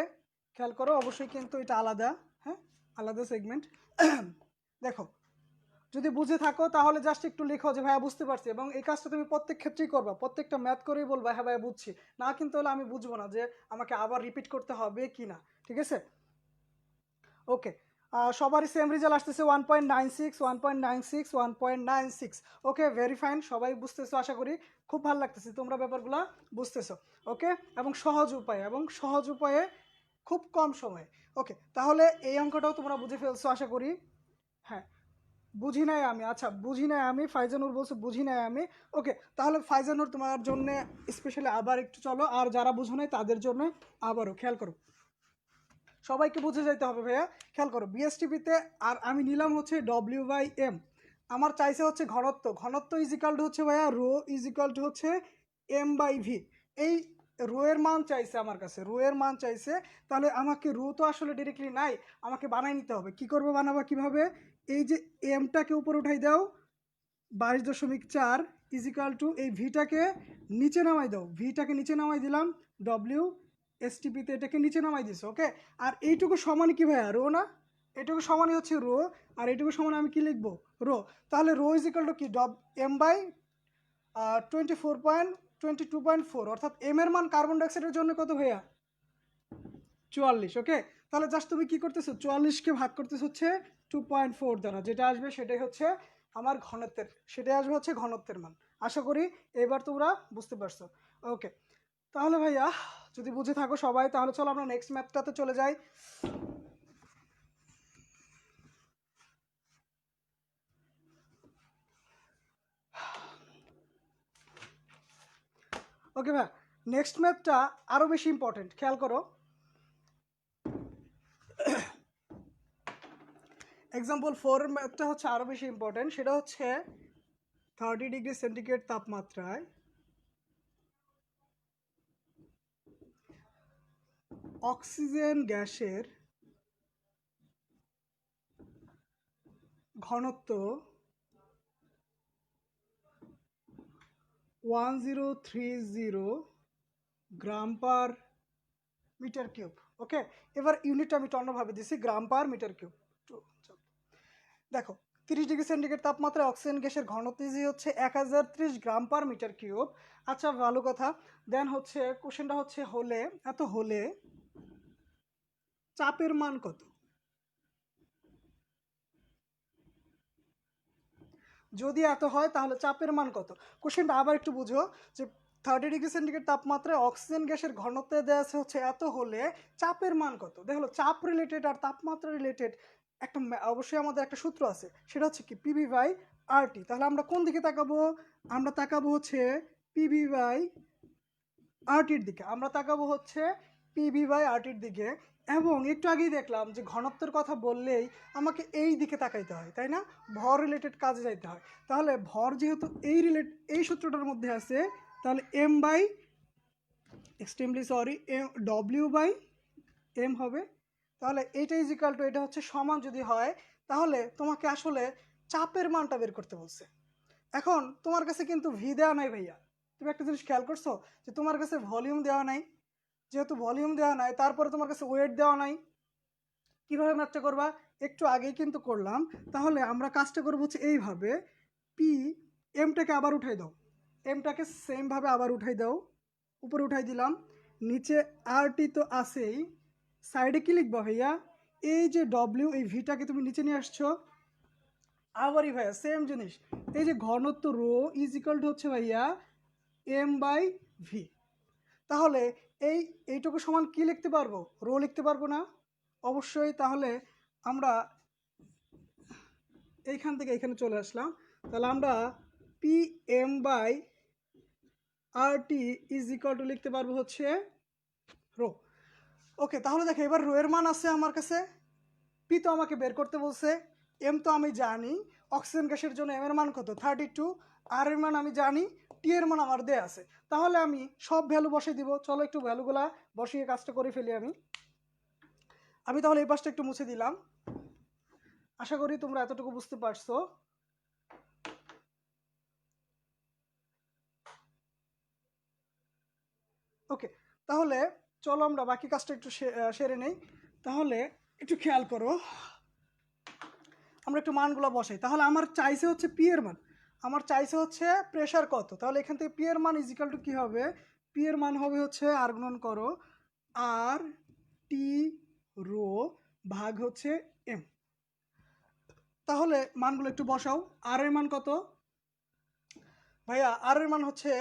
খেয়াল করো, অবশ্যই কিন্তু এটা আলাদা, হ্যাঁ আলাদা সেগমেন্ট। দেখো যদি বুঝে থাকো তাহলে জাস্ট একটু লিখো যে ভাইয়া বুঝতে পারছি, এবং এই কাজটা তুমি প্রত্যেক ক্ষেত্রেই করবা, প্রত্যেকটা ম্যাথ করেই বলবা হ্যাঁ ভাইয়া বুঝছি। না কিন্তু হলে আমি বুঝবো না যে আমাকে আবার রিপিট করতে হবে কি না। ঠিক আছে, ওকে, সবারই সেম রেজাল্ট আসতেছে 1.96, 1.96, 1.96। ওকে, ভেরি ফাইন, সবাই বুঝতেছো আশা করি। খুব ভালো লাগতেছে তোমরা ব্যাপারগুলো বুঝতেছো। ওকে, এবং সহজ উপায়ে খুব কম সময়ে। ওকে, তাহলে এই অঙ্কটাও তোমরা বুঝে ফেলছো আশা করি। হ্যাঁ, বুঝি নাই আমি, আচ্ছা বুঝি নাই আমি, ফাইজানুর বলছে বুঝি নাই আমি। ওকে, তাহলে ফাইজানুর তোমার জন্য স্পেশালি আবার একটু চলো, আর যারা বুঝো নাই তাদের জন্য আবারও খেয়াল করো, সবাইকে বুঝে যেতে হবে ভাইয়া। খেয়াল করো বিএসটিপিতে আর আমি নিলাম হচ্ছে W/M, আমার চাইছে হচ্ছে ঘনত্ব, ঘনত্ব ইজিক্যাল টু হচ্ছে ভাইয়া রো ইজিক্যাল টু হচ্ছে M/V। এই রো এর মান চাইছে আমার কাছে, রো এর মান চাইছে, তাহলে আমাকে রো তো আসলে ডিরেক্টলি নাই, আমাকে বানাই নিতে হবে। কি করবো, বানাবা কিভাবে, এই যে এমটাকে উপরে উঠাই দাও 22.4 ইজিক্যাল টু এই ভিটাকে নিচে নামাই দাও, ভিটাকে নিচে নামাই দিলাম, WSTPতে এটাকে নিচে নামাই দিছে। ওকে, আর এইটুকু সমান কি ভাইয়া রো না, এটুকু সমানই হচ্ছে রো, আর এইটুকু সমান আমি কি লিখবো রো। তাহলে রো ইজিক্যাল টু কি M/24.22.4, অর্থাৎ এম এর মান কার্বন ডাইঅক্সাইডের জন্য কত ভাইয়া 44। ওকে, তাহলে জাস্ট তুমি কি করতেছো 44কে ভাগ করতেছো হচ্ছে 2.4 দ্বারা, যেটা আসবে সেটাই হচ্ছে আমার ঘনত্বের, সেটাই আসবে হচ্ছে ঘনত্বের মান। আশা করি এবার তোমরা বুঝতে পারছো। ওকে, তাহলে ভাইয়া যদি বুঝে থাকো সবাই, তাহলে চলো আমরা নেক্সট ম্যাথটাতে চলে যাই। ওকে ভাইয়া, নেক্সট ম্যাথটা আরও বেশি ইম্পর্টেন্ট, খেয়াল করো। এক্সাম্পল 4 ম্যাথটা হচ্ছে আরও বেশি ইম্পর্টেন্ট, সেটা হচ্ছে 30°C তাপমাত্রায় অক্সিজেন গ্যাসের ঘনত্ব 1030 গ্রাম পার মিটার কিউব। ওকে, এবার ইউনিটটা আমি অন্যভাবে দিছি, গ্রাম পার মিটার কিউব। দেখো 30°C তাপমাত্রায় অক্সিজেন গ্যাসের ঘনত্ব হচ্ছে 1030 গ্রাম পার মিটার কিউব। আচ্ছা ভালো কথা, দেন হচ্ছে কোশ্চেনটা হচ্ছে হলে, এত হলে চাপের মান কত। যদি এত হয় তাহলে চাপের মান কত। কোশ্চেনটা আবার একটু বুঝো, যে 30°C তাপমাত্রায় অক্সিজেন গ্যাসের ঘনত্ব দেওয়া আছে হচ্ছে এত হলে চাপের মান কত। দেখো চাপ রিলেটেড আর তাপমাত্রা রিলেটেড একটা অবশ্যই আমাদের একটা সূত্র আছে, সেটা হচ্ছে কি PV/RT। তাহলে আমরা কোন দিকে তাকাবো, আমরা তাকাবো হচ্ছে PV/RTর দিকে, আমরা তাকাবো হচ্ছে PV/RTর দিকে। এবং একটু আগেই দেখলাম যে ঘনত্বের কথা বললেই আমাকে এই দিকে তাকাইতে হয়, তাই না, ভর রিলেটেড কাজে যাইতে হয়। তাহলে ভর যেহেতু এই সূত্রটার মধ্যে আছে, তাহলে W/M হবে। তাহলে এইটা ইজিক্যাল টু এটা হচ্ছে সমান যদি হয়, তাহলে তোমাকে আসলে চাপের মানটা বের করতে বলছে। এখন তোমার কাছে কিন্তু ভি দেওয়া নাই ভাইয়া, তুমি একটা জিনিস খেয়াল করছো যে তোমার কাছে ভলিউম দেওয়া নাই, যেহেতু ভলিউম দেওয়া নাই তারপরে তোমার কাছে ওয়েট দেওয়া নাই, কিভাবে ম্যাথটা করবা, একটু আগেই কিন্তু করলাম। তাহলে আমরা কাজটা করবো হচ্ছে এইভাবে, পি এমটাকে আবার উঠাই দাও, এমটাকে সেমভাবে আবার উঠাই দাও, উপরে উঠাই দিলাম, নিচে RT তো আছেই, সাইডে কি লিখবা ভাইয়া, এই যে ডব্লিউ এই ভিটাকে তুমি নিচে নিয়ে আসছো, আবারই ভাইয়া সেম জিনিস, এই যে ঘনত্ব রো ইজিক্যাল টু হচ্ছে ভাইয়া M/V। তাহলে এইটুকু সমান কি লিখতে পারবো, রো লিখতে পারবো না, অবশ্যই। তাহলে আমরা এইখান থেকে এখানে চলে আসলাম, তাহলে আমরা PM/RT ইজিক্যাল টু লিখতে পারবো হচ্ছে রো। ওকে, তাহলে দেখো এবার রো এর মান আছে আমার কাছে, পি তো আমাকে বের করতে বলছে, এম তো আমি জানি, অক্সিজেন গ্যাসের জন্য এম এর মান কত 32, আর এর মান আমি জানি, টি এর মান আমার দেয়া আছে। তাহলে আমি সব ভ্যালু বসিয়ে দিব, চলো একটু ভ্যালুগুলা বসিয়ে কাজটা করে ফেলি। আমি তাহলে এই পাশটা একটু মুছে দিলাম, আশা করি তোমরা এতটুকু বুঝতে পারছো। ওকে, তাহলে চলো আমরা বাকি কাজটা একটু সেরে নেই। তাহলে একটু খেয়াল করো, আমরা একটু মানগুলো বসাই। তাহলে আমার চাইছে হচ্ছে পি এর মান, আমার চাইছে হচ্ছে প্রেশার কত, তাহলে এখান থেকে পি এর মান ইজিক্যাল টু কী হবে, পি এর মান হবে হচ্ছে আর গুণন করো RT রো ভাগ হচ্ছে এম। তাহলে মানগুলো একটু বসাও, আর এর মান কত ভাইয়া, আর এর মান হচ্ছে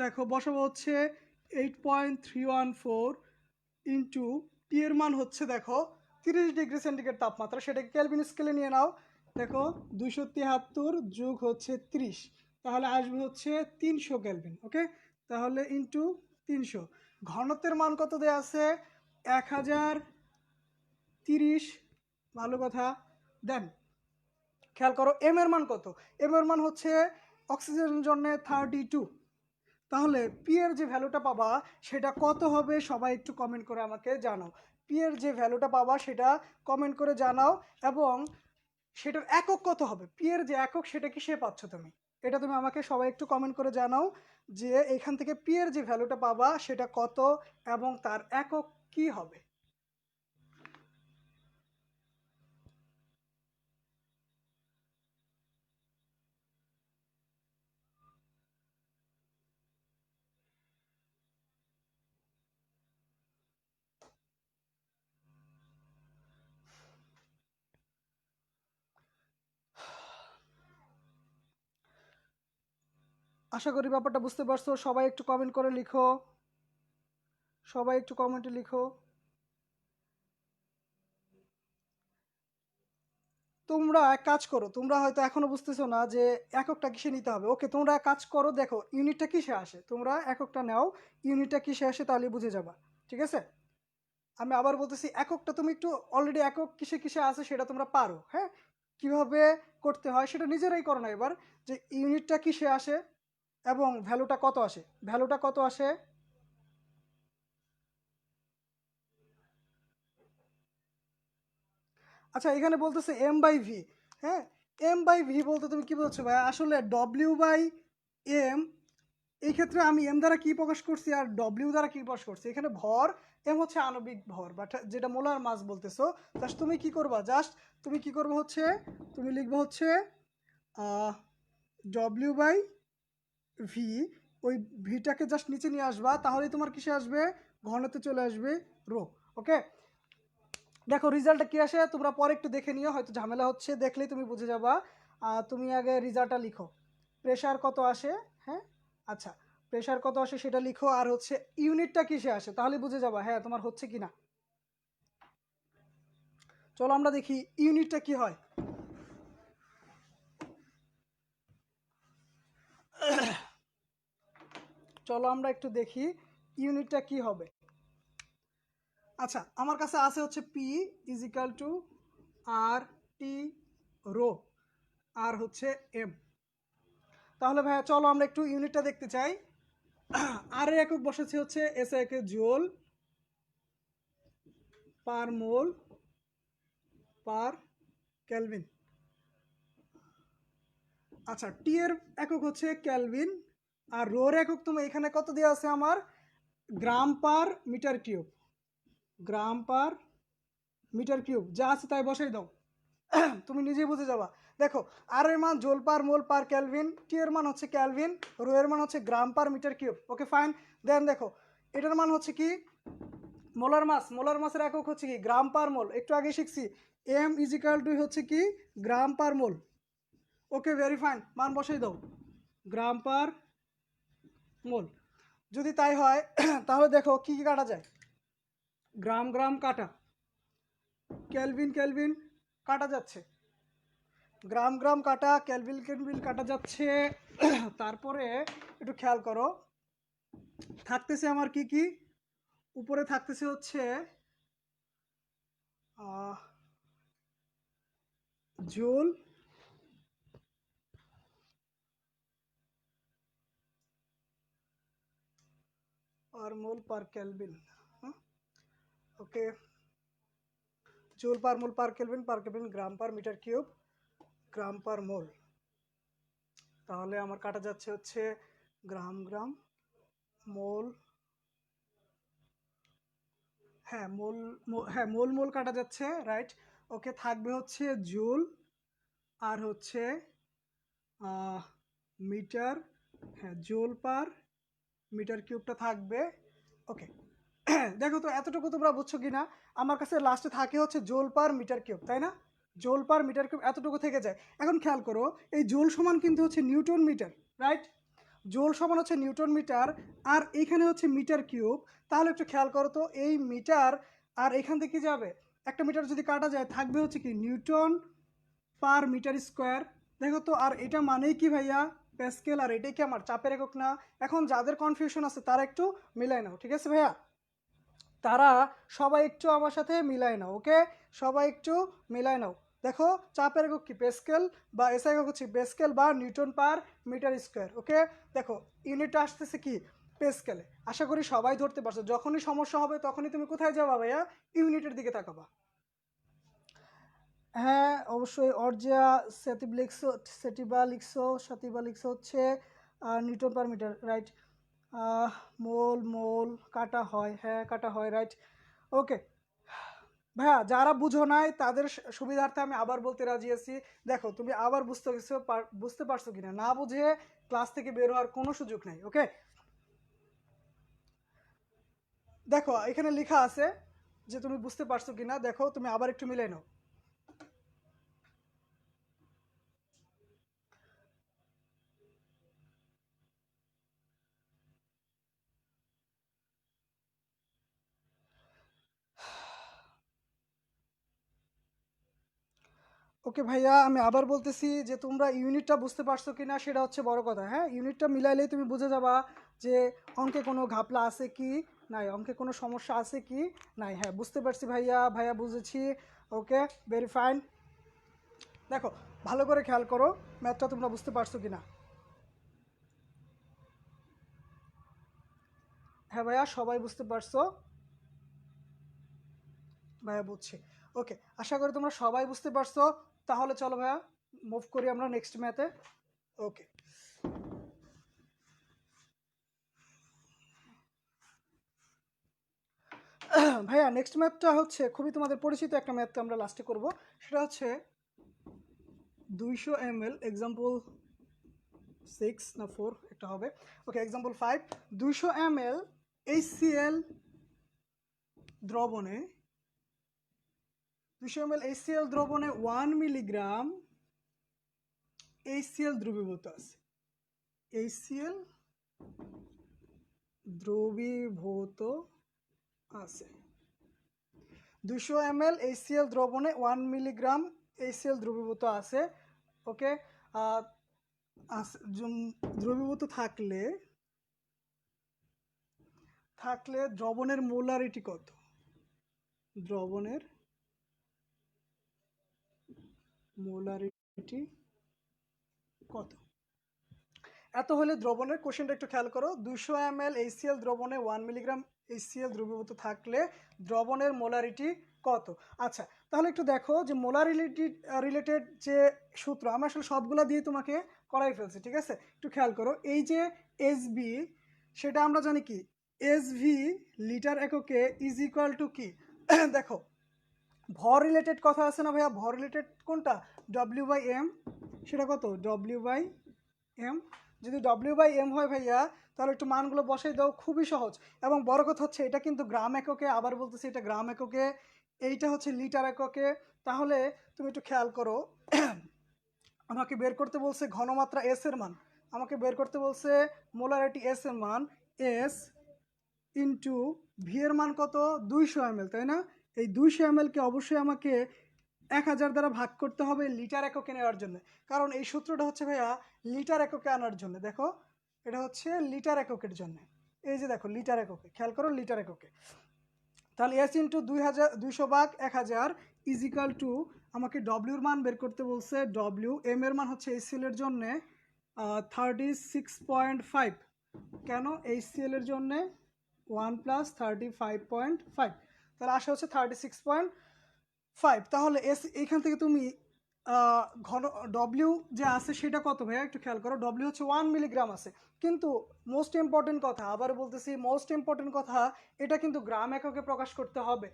দেখো বসাবো হচ্ছে 8.314 ইন্টু টি এর মান হচ্ছে দেখো 30°C তাপমাত্রা, সেটাকে কেলভিন স্কেলে নিয়ে নাও, দেখো 273 যোগ হচ্ছে 30, তাহলে আসবে হচ্ছে 300 কেলভিন। ওকে, তাহলে ইন্টু 300। ঘনত্বের মান কত দেয়া আছে? 1030। ভালো কথা। দেন খেয়াল করো এম এর মান কত। এম এর মান হচ্ছে অক্সিজেনের জন্য 32। তাহলে পি এর যে ভ্যালুটা পাবা সেটা কত হবে সবাই একটু কমেন্ট করে আমাকে জানাও। পি এর যে ভ্যালুটা পাবা সেটা কমেন্ট করে জানাও, এবং সেটার একক কত হবে, পি এর যে একক সেটা কি সে পাচ্ছ তুমি, এটা তুমি আমাকে সবাই একটু কমেন্ট করে জানাও যে এখান থেকে পি এর যে ভ্যালুটা পাবা সেটা কত এবং তার একক কি হবে। আশা করি ব্যাপারটা বুঝতে পারছো। সবাই একটু কমেন্ট করে লিখো, সবাই একটু কমেন্টে লিখো। তোমরা এক কাজ করো, তোমরা হয়তো এখনো বুঝতেছো না যে এককটা কিসে নিতে হবে। ওকে, তোমরা এক কাজ করো, দেখো ইউনিটটা কিসে আসে, তোমরা এককটা নাও, ইউনিটটা কিসে আসে তাহলে বুঝে যাবা। ঠিক আছে, আমি আবার বলতেছি, এককটা তুমি একটু অলরেডি একক কিসে কিসে আছে সেটা তোমরা পারো। হ্যাঁ, কিভাবে করতে হয় সেটা নিজেরাই করো না এবার, যে ইউনিটটা কিসে আসে এবং ভ্যালুটা কত আসে, ভ্যালুটা কত আসে। আচ্ছা, এখানে বলতেছে এম বাই ভি। হ্যাঁ, এম বাই ভি বলতে তুমি কি বলছো ভাই? আসলে ডব্লিউ বাই এম, এই ক্ষেত্রে আমি এম দ্বারা কি প্রকাশ করছি আর ডব্লিউ দ্বারা কি প্রকাশ করছি? এখানে ভর, এম হচ্ছে আণবিক ভর বা যেটা মোলার মাস বলতেছো। জাস্ট তুমি কি করবা, জাস্ট তুমি কি করবে হচ্ছে তুমি লিখবে হচ্ছে ডব্লিউ বাই ভি। ওই ভিটাকে জাস্ট নিচে নিয়ে আসবা, তাহলেই তোমার কিসে আসবে, ঘনতে চলে আসবে রো। ওকে, দেখো রেজাল্টটা কি আসে তোমরা পরে একটু দেখে নিও, হয়তো ঝামেলা হচ্ছে, দেখলেই তুমি বুঝে যাবা। তুমি আগে রেজাল্টটা লিখো, প্রেশার কত আসে। হ্যাঁ, আচ্ছা, প্রেশার কত আসে সেটা লিখো, আর হচ্ছে ইউনিটটা কিসে আসে, তাহলে বুঝে যাবা হ্যাঁ তোমার হচ্ছে কি না। চলো আমরা দেখি ইউনিটটা কি হয়। চলো আমরা একটু দেখি ইউনিটটা কি হবে। আচ্ছা, আমার কাছে আছে হচ্ছে P is equal to R T rho, আর হচ্ছে এম। তাহলে ভাইয়া চলো আমরা একটু ইউনিটটা দেখতে চাই। আর একক বসেছে হচ্ছে এস একে joule per mole per kelvin. আচ্ছা, টি এর একক হচ্ছে কেলভিন, আর রোর একক তুমি এখানে কত দেওয়া আছে আমার, গ্রাম পার মিটার কিউব, গ্রাম পার মিটার কিউব যা আছে তাই বসাই দাও। তুমি নিজেই বুঝে যাবা। দেখো, আর এর মান জোল পার মোল পার ক্যালভিন, টি এর মান হচ্ছে ক্যালভিন, রো এর মান হচ্ছে gram per metre cube. Okay fine. Then দেখো এটার মান হচ্ছে কি, মোলার মাস, মোলার মাসের একক হচ্ছে কি গ্রাম পার মোল, একটু আগে শিখছি। এম ইজিক্যাল টু হচ্ছে কি গ্রাম পার মোল। ওকে ভেরি ফাইন, মান বসাই দাও, গ্রাম পার মোল। যদি তাই হয় তাহলে দেখো কি কি কাটা যায়, গ্রাম গ্রাম কাটা, ক্যালভিন ক্যালভিন কাটা যাচ্ছে, গ্রাম গ্রাম কাটা, ক্যালভিন ক্যালভিন কাটা যাচ্ছে। তারপরে একটু খেয়াল করো থাকতেছে আমার কি কি, উপরে থাকতেছে হচ্ছে জুল আর মোল পার কেলভিন। ওকে, joule per mole per kelvin গ্রাম পার মিটার কিউব, গ্রাম পার মোল। তাহলে আমার কাটা যাচ্ছে হচ্ছে গ্রাম গ্রাম, মোল, হ্যাঁ মোল, হ্যাঁ মোল মোল কাটা যাচ্ছে, রাইট। ওকে, থাকবে হচ্ছে জুল আর হচ্ছে মিটার, হ্যাঁ জুল পার মিটার কিউবটা থাকবে। ওকে, দেখো তো এতটুকু তোমরা বুঝছো কিনা। আমার কাছে লাস্টে থাকে হচ্ছে জোল পার মিটার কিউব, তাই না, জোল পার মিটার কিউব এতটুকু থেকে যায়। এখন খেয়াল করো এই জোল সমান কিন্তু হচ্ছে নিউটন মিটার, রাইট, জোল সমান হচ্ছে নিউটন মিটার, আর এইখানে হচ্ছে মিটার কিউব। তাহলে একটু খেয়াল করো তো এই মিটার আর এখান থেকে কি যাবে, একটা মিটার যদি কাটা যায় থাকবে হচ্ছে কি নিউটন পার মিটার স্কোয়ার। দেখো তো, আর এটা মানেই কি ভাইয়া? প্যাসকেল। আর এটাই কি আমার চাপের একক না? এখন যাদের কনফিউশন আছে তারা একটু মিলাই নাও, ঠিক আছে ভাইয়া? তারা সবাই একটু আমার সাথে মিলাই নাও, ওকে? সবাই একটু মিলাই নাও। দেখো, চাপের একক কি? প্যাসকেল। বা এসআই একক হচ্ছে প্যাসকেল বা নিউটন পার মিটার স্কোয়ার, ওকে? দেখো, ইউনিটটা আসতেছে কি? প্যাসকেলে। আশা করি সবাই ধরতে পারছো। যখনই সমস্যা হবে তখনই তুমি কোথায় যাবা ভাইয়া? ইউনিটের দিকে তাকাবা। হ্যাঁ, অবশ্যই। অর্জিয়া সাতিবা লিখছো হচ্ছে নিউটন পার মিটার, রাইট। মোল মোল কাটা হয়, হ্যাঁ কাটা হয়, রাইট। ওকে ভাইয়া, যারা বুঝো নাই তাদের সুবিধার্থে আমি আবার বলতে রাজি আছি। দেখো, তুমি আবার বুঝতে পারছো কিনা, না বুঝে ক্লাস থেকে বের হওয়ার কোনো সুযোগ নাই, ওকে? দেখো, এখানে লেখা আছে যে তুমি বুঝতে পারছো কিনা। দেখো, তুমি আবার একটু মিলাই নাও। ওকে ভাইয়া, আমি আবার বলতেছি যে তোমরা ইউনিটটা বুঝতে পারছো কিনা সেটা হচ্ছে বড় কথা। হ্যাঁ, ইউনিটটা মিলাইলেই তুমি বুঝে যাবা যে অঙ্কে কোনো ঘাপলা আছে কি নাই, অঙ্কে কোনো সমস্যা আছে কি নাই। হ্যাঁ, বুঝতে পারছি ভাইয়া, ভাইয়া বুঝেছি। ওকে, ভেরি ফাইন। দেখো, ভালো করে খেয়াল করো ম্যাথটা তোমরা বুঝতে পারছো কিনা। হ্যাঁ ভাইয়া, সবাই বুঝতে পারছো? ভাইয়া বুঝছি। ওকে, আশা করি তোমরা সবাই বুঝতে পারছো। তাহলে চলো ভাইয়া, মুভ করি আমরা নেক্সট ম্যাথে। ওকে ভাইয়া, নেক্সট ম্যাথটা হচ্ছে খুবই তোমাদের পরিচিত একটা ম্যাথ, আমরা লাস্টে করব। সেটা হচ্ছে 200 ml, এক্সাম্পল 6 না 4 একটা হবে। ওকে, এক্সাম্পল 5। 200 ml HCl দ্রবণে 200 ml HCl দ্রবণে 1 মিলিগ্রাম HCl দ্রবীভূত আছে। HCl দ্রবীভূত আছে। 200 ml HCl দ্রবণে 1 মিলিগ্রাম HCl দ্রবীভূত আছে, ওকে? দ্রবীভূত থাকলে দ্রবণের মোলারিটি কত? দ্রবণের মোলারিটি কত? এত হলে দ্রবণের কোশ্চেনটা একটু খেয়াল করো। 200 ml HCl দ্রবণে 1 মিলিগ্রাম HCl দ্রবীভূত থাকলে দ্রবণের মোলারিটি কত? আচ্ছা, তাহলে একটু দেখো যে রিলেটেড যে সূত্র, আমি আসলে সবগুলা দিয়ে তোমাকে করাই ফেলছি, ঠিক আছে? একটু খেয়াল করো, এই যে এসবি, সেটা আমরা জানি কি? এসভি লিটার এককে ইজ ইকুয়াল টু কি? দেখো, ভর রিলেটেড কথা আছে না ভাইয়া? ভর রিলেটেড কোনটা? W/m। সেটা কত? W/m। যদি W/m হয় ভাইয়া, তাহলে একটু মানগুলো বসাই দাও, খুবই সহজ। এবং বড় কথা হচ্ছে এটা কিন্তু গ্রাম এককে, আবার বলতেছি এটা গ্রাম এককে, এইটা হচ্ছে লিটার এককে। তাহলে তুমি একটু খেয়াল করো, আমাকে বের করতে বলছে ঘনমাত্রা এস এর মান, আমাকে বের করতে বলছে মোলারিটি এস এর মান, এস ইন্টু ভি এর মান কত? 200 ml, তাই না? এই 200 ml-কে অবশ্যই আমাকে 1000 দ্বারা ভাগ করতে হবে লিটার এককে নেওয়ার জন্য। কারণ এই সূত্রটা হচ্ছে ভাইয়া লিটার এককে আনার জন্য। দেখো, এটা হচ্ছে লিটার এককের জন্য। এই যে দেখো, লিটার এককে, খেয়াল করো, লিটার এককে। তাহলে এস ইন্টু 200 ভাগ 1000 ইজ ইকাল টু, আমাকে ডব্লিউর মান বের করতে বলছে। ডব্লিউ এম এর মান হচ্ছে এইচসিএল এর জন্য 36.5। কেন? এইচসিএল এর জন্য 1 + 35.5, তাহলে আসা হচ্ছে 36.5। তাহলে এস, এইখান থেকে তুমি ঘন ডব্লিউ যে আছে সেটা কত ভাইয়া? একটু খেয়াল করো, ডব্লিউ হচ্ছে 1 মিলিগ্রাম আছে। কিন্তু মোস্ট ইম্পর্টেন্ট কথা, আবার বলতেছি মোস্ট ইম্পর্টেন্ট কথা, এটা কিন্তু গ্রাম এককে প্রকাশ করতে হবে,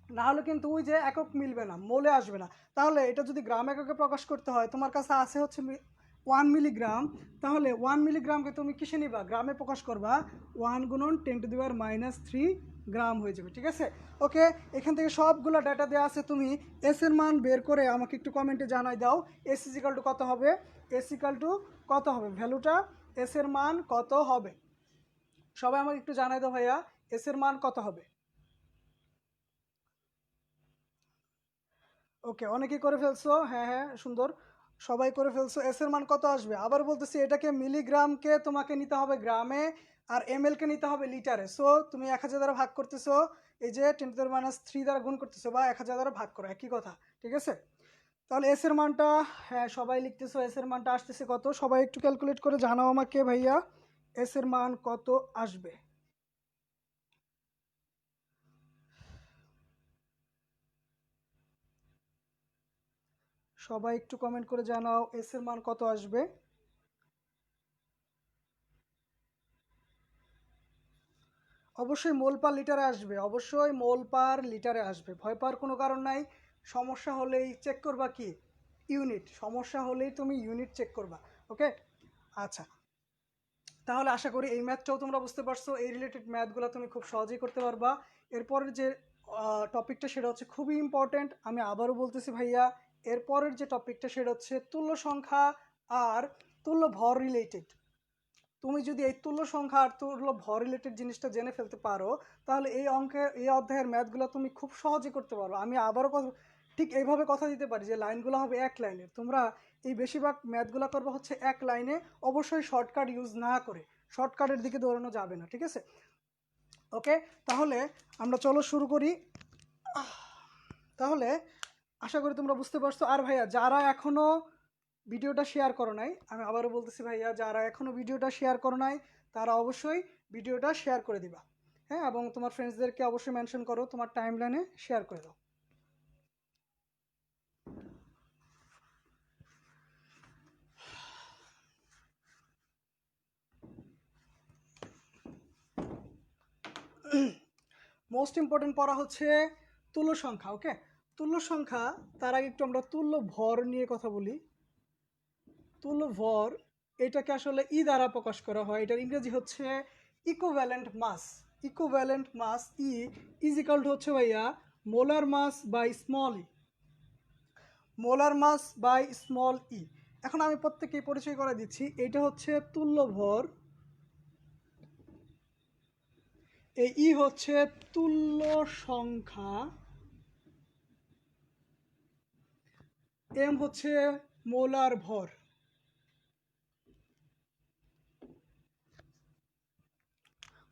না হলে কিন্তু ওই যে একক মিলবে না, মোলে আসবে না। তাহলে এটা যদি গ্রাম এককে প্রকাশ করতে হয়, তোমার কাছে আছে হচ্ছে 1 মিলিগ্রাম, তাহলে 1 মিলিগ্রামকে তুমি কিসে নিবা? গ্রামে প্রকাশ করবা। 1 গুণন 10⁻³ গ্রাম হয়ে যাবে, ঠিক আছে? ওকে, এখান থেকে সবগুলো ডাটা দেওয়া আছে, তুমি এস এর মান বের করে আমাকে একটু কমেন্টে জানাই দাও। এস ইজিক্যাল টু কত হবে? এস ইকাল টু কত হবে? ভ্যালুটা এস এর মান কত হবে? সবাই আমাকে একটু জানাই দাও ভাইয়া, এস এর মান কত হবে? ওকে, অনেকেই করে ফেলছো। হ্যাঁ হ্যাঁ, সুন্দর, সবাই করে ফেলছো। এস এর মান কত আসবে? আবার বলতেছি, এটাকে মিলিগ্রামকে তোমাকে নিতে হবে গ্রামে, আর এম কে নিতে হবে লিটারে। সো তুমি 1000 দ্বারা ভাগ করতেছো, এই যে 10⁻³ দ্বারা গুণ করতেছো, বা 1000 দ্বারা ভাগ করো, একই কথা। ঠিক আছে, তাহলে এস এর মানটা, হ্যাঁ সবাই লিখতেছো, এস এর মানটা আসতেছে কত? সবাই একটু ক্যালকুলেট করে জানাও আমাকে ভাইয়া, এস এর মান কত আসবে? সবাই একটু কমেন্ট করে জানাও এস এর মান কত আসবে। অবশ্যই মোল পার লিটারে আসবে, অবশ্যই মোল পার লিটারে আসবে, ভয় পাওয়ার কোনো কারণ নাই। সমস্যা হলেই চেক করবা কি? ইউনিট। সমস্যা হলেই তুমি ইউনিট চেক করবা। ওকে, আচ্ছা, তাহলে আশা করি এই ম্যাথটাও তোমরা বুঝতে পারছো। এই রিলেটেড ম্যাথগুলো তুমি খুব সহজেই করতে পারবা। এরপরের যে টপিকটা সেটা হচ্ছে খুবই ইম্পর্ট্যান্ট, আমি আবারও বলতেছি ভাইয়া, এরপরের যে টপিকটা সেটা হচ্ছে তুল্য সংখ্যা আর তুল্য ভর রিলেটেড। তুমি যদি এই তুল্য সংখ্যা আর তুল্য ভর রিলেটেড জিনিসটা জেনে ফেলতে পারো, তাহলে এই অধ্যায়ের ম্যাথগুলো তুমি খুব সহজে করতে পারো। আমি আবারও ঠিক এইভাবে কথা দিতে পারি যে লাইনগুলো হবে এক লাইনের। তোমরা এই বেশিরভাগ ম্যাথগুলো করবে হচ্ছে এক লাইনে, অবশ্যই শর্টকাট ইউজ না করে। শর্টকাটের দিকে দৌড়ানো যাবে না, ঠিক আছে? ওকে, তাহলে আমরা চলো শুরু করি। তাহলে আশা করি তোমরা বুঝতে পারছো। আর ভাইয়া, যারা এখনো ভিডিওটা শেয়ার করো নাই, আমি আবারও বলতেছি ভাইয়া, যারা এখনো ভিডিওটা শেয়ার করো নাই তারা অবশ্যই ভিডিওটা শেয়ার করে দিবা। হ্যাঁ, এবং তোমার ফ্রেন্ডসদেরকে অবশ্যই মেনশন করো, তোমার টাইমলাইনে শেয়ার করে দাও। মোস্ট ইম্পর্টেন্ট পড়া হচ্ছে তুল্য সংখ্যা। ওকে, তুল্য সংখ্যা, তার আগে একটু আমরা তুল্য ভর নিয়ে কথা বলি। তুল্য ভর, এটাকে আসলে ই দ্বারা প্রকাশ করা হয়। এটার ইংরেজি হচ্ছে equivalent mass. Equivalent mass E is equal to হচ্ছে ভাইয়া molar mass by small E. Molar mass by small E. এখন আমি প্রত্যেককে পরিচয় করে দিচ্ছি। এটা হচ্ছে তুল্য ভর, এই ই হচ্ছে তুল্য সংখ্যা, এম হচ্ছে মোলার ভর।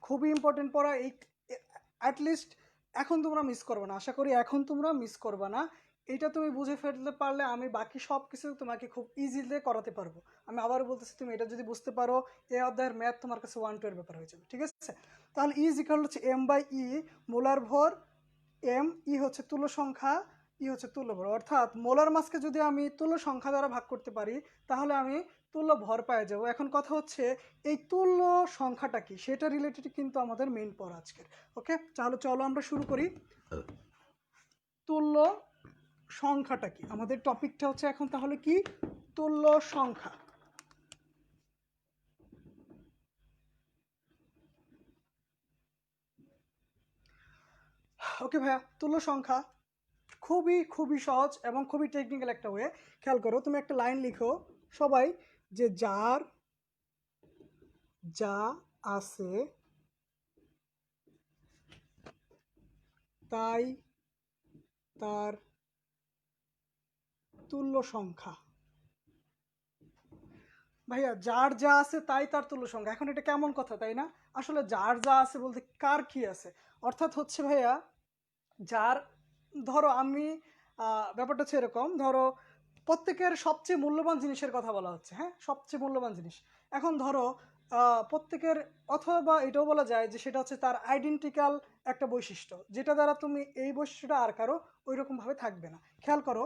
খুবই ইম্পর্টেন্ট পড়া এই, অ্যাটলিস্ট এখন তোমরা মিস করবে না, আশা করি এখন তোমরা মিস করবে না। এটা তুমি বুঝে ফেলতে পারলে আমি বাকি সব কিছু তোমাকে খুব ইজিলি করাতে পারবো। আমি আবার বলতেছি, তুমি এটা যদি বুঝতে পারো, এই অধ্যায়ের ম্যাথ তোমার কাছে 1-2 এর ব্যাপার হয়ে যাবে, ঠিক আছে? তাহলে ই ইজিক্যাল হচ্ছে এম বাই ই, মোলার ভর এম, ই হচ্ছে তুল্য সংখ্যা, ই হচ্ছে তুল্য ভর। অর্থাৎ মোলার মাসকে যদি আমি তুল্য সংখ্যা দ্বারা ভাগ করতে পারি, তাহলে আমি তুল্য ভর পেয়ে যাব। এখন কথা হচ্ছে এই তুল্য সংখ্যাটা কি, সেটা রিলেটেড কিন্তু আমাদের মেইন পড়া আজকের। ওকে, তাহলে চলো আমরা শুরু করি। তুল্য সংখ্যাটা কি, আমাদের টপিকটা হচ্ছে এখন তাহলে কি? তুল্য সংখ্যা। ওকে ভাইয়া, তুল্য সংখ্যা খুবই খুবই সহজ এবং খুবই টেকনিক্যাল একটা ওয়ে। খেয়াল করো, তুমি একটা লাইন লিখো সবাই, যে যার যা আছে তাই তার তুল্য সংখ্যা। ভাইয়া, যার যা আছে তাই তার তুল্য সংখ্যা, এখন এটা কেমন কথা, তাই না? আসলে যার যা আছে বলতে কার কি আছে? অর্থাৎ হচ্ছে ভাইয়া, যার, ধরো আমি, ব্যাপারটা হচ্ছে এরকম, ধরো প্রত্যেকের সবচেয়ে মূল্যবান জিনিসের কথা বলা হচ্ছে। হ্যাঁ, সবচেয়ে মূল্যবান জিনিস। এখন ধরো প্রত্যেকের, অথবা এটাও বলা যায় যে সেটা হচ্ছে তার আইডেন্টিক্যাল একটা বৈশিষ্ট্য, যেটা দ্বারা তুমি এই বৈশিষ্ট্যটা আর কারো ওই রকমভাবে থাকবে না। খেয়াল করো,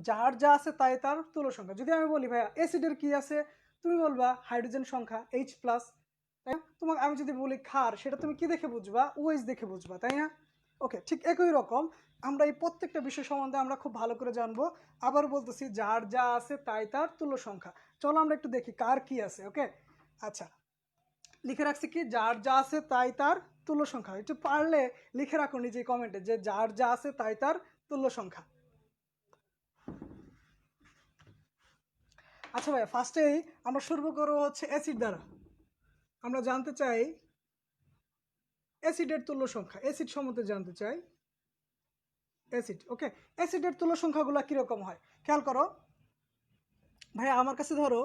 যার যা আছে তাই তার তুল্য সংখ্যা। যদি আমি বলি ভাইয়া অ্যাসিডের কি আছে, তুমি বলবা হাইড্রোজেন সংখ্যা H+। তাই না? তোমাকে আমি যদি বলি ক্ষার, সেটা তুমি কি দেখে বুঝবা? OH দেখে বুঝবা, তাই না? ওকে, ঠিক একই রকম আমরা এই প্রত্যেকটা বিষয় সম্বন্ধে আমরা খুব ভালো করে জানবো। আবার বলতেছি, যার যা আছে তাই তার তুল্য সংখ্যা। চলো আমরা একটু দেখি কার কি আছে। ওকে, আচ্ছা, লিখে রাখছি কি, যার যা আছে তাই তার তুল্য সংখ্যা। একটু পারলে লিখে রাখো নিজে কমেন্টে যে যার যা আছে তাই তার তুল্য সংখ্যা। আচ্ছা ভাই, ফার্স্টেই আমরা শুরু করবো হচ্ছে অ্যাসিড দ্বারা। আমরা জানতে চাই অ্যাসিডের তুল্য সংখ্যা, অ্যাসিড সম্বন্ধে জানতে চাই। অ্যাসিড। ওকে, অ্যাসিডের তুল্য সংখ্যাগুলো কীরকম হয় খেয়াল করো ভাইয়া। আমার কাছে ধরো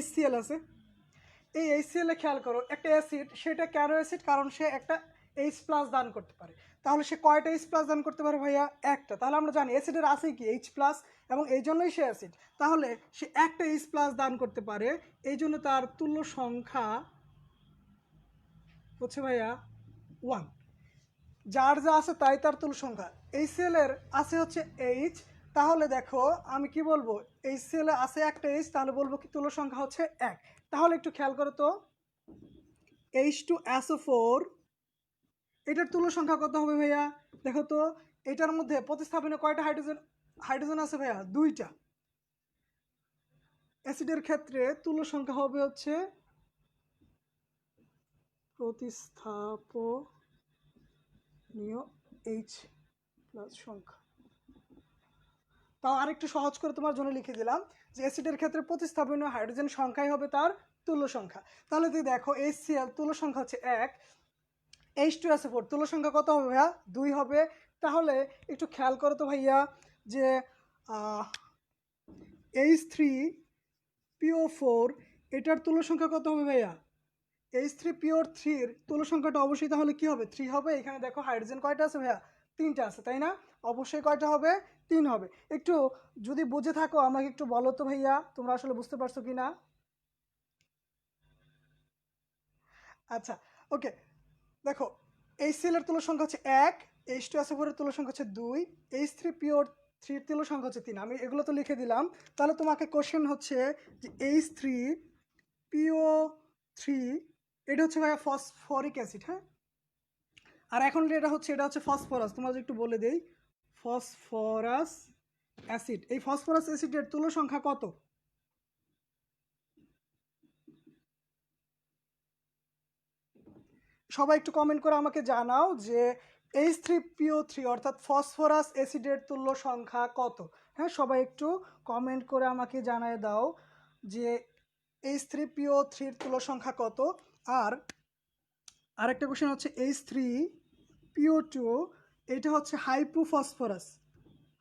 HCl আছে, এই HCl এ খেয়াল করো একটা অ্যাসিড, সেটা কেন অ্যাসিড? কারণ সে একটা H+ দান করতে পারে। তাহলে সে কয়টা H+ দান করতে পারে ভাইয়া? একটা। তাহলে আমরা জানি অ্যাসিডের আছে কি H+, এবং এই জন্যই সে অ্যাসিড। তাহলে সে একটা H+ দান করতে পারে, এই জন্য তার তুল্য সংখ্যা হচ্ছে ভাইয়া 1। যার যা আছে তাই তার তুল্য সংখ্যা। HCl এর আছে হচ্ছে H, তাহলে দেখো আমি কি বলবো, HCl এ আছে একটা H, তাহলে বলবো কি তুল্য সংখ্যা হচ্ছে 1। তাহলে একটু খেয়াল করো তো, H2SO4 এটার তুল্য সংখ্যা কত হবে ভাইয়া? দেখো তো, এটার মধ্যে প্রতিস্থাপনে কয়টা হাইড্রোজেন হাইড্রোজেন আছে ভাইয়া? 2টা। অ্যাসিডের ক্ষেত্রে তুল্য সংখ্যা হবে হচ্ছে প্রতিস্থাপনীয় H+ সংখ্যা। তাও আরেকটু সহজ করে তোমার জন্য লিখে দিলাম যে অ্যাসিডের ক্ষেত্রে প্রতিস্থাপনীয় হাইড্রোজেন সংখ্যাই হবে তার তুল্য সংখ্যা। তাহলে তুই দেখো HCl তুল্য সংখ্যা হচ্ছে 1, H2SO4 তুল্য সংখ্যা কত হবে ভাইয়া? 2 হবে। তাহলে একটু খেয়াল করো তো ভাইয়া যে H3PO4 এটার তুল্য সংখ্যা কত হবে ভাইয়া? H3PO3 তুল্য সংখ্যাটা অবশ্যই তাহলে কি হবে? 3 হবে। এখানে দেখো হাইড্রোজেন কয়টা আছে ভাইয়া? 3টা আছে, তাই না? অবশ্যই কয়টা হবে? 3 হবে। একটু যদি বুঝে থাকো আমাকে একটু বলো তো ভাইয়া, তোমরা আসলে বুঝতে পারছো কি না? আচ্ছা, ওকে। দেখো HCl এর তুল্য সংখ্যা হচ্ছে 1, H2SO4 এর তুল্য সংখ্যা হচ্ছে 2, H3PO3 এর তুল্য সংখ্যা হচ্ছে 3। আমি এগুলো তো লিখে দিলাম। তাহলে তোমাকে কোশ্চেন হচ্ছে যে H3PO3 এটা হচ্ছে ভাইয়া ফসফরিক অ্যাসিড, হ্যাঁ? আর এখন এটা হচ্ছে ফসফরাস। তোমাদের একটু বলে দেই, ফসফরাস অ্যাসিড। এই ফসফরাস অ্যাসিডের তুল্য সংখ্যা কত? সবাই একটু কমেন্ট করে আমাকে জানাও যে H3PO3 অর্থাৎ ফসফরাস অ্যাসিডের তুল্য সংখ্যা কত। হ্যাঁ, সবাই একটু কমেন্ট করে আমাকে জানিয়ে দাও যে H3PO3 এর তুল্য সংখ্যা কত। আর আরেকটা কোশ্চেন হচ্ছে H3PO2 এটা হচ্ছে হাইপোফসফরাস।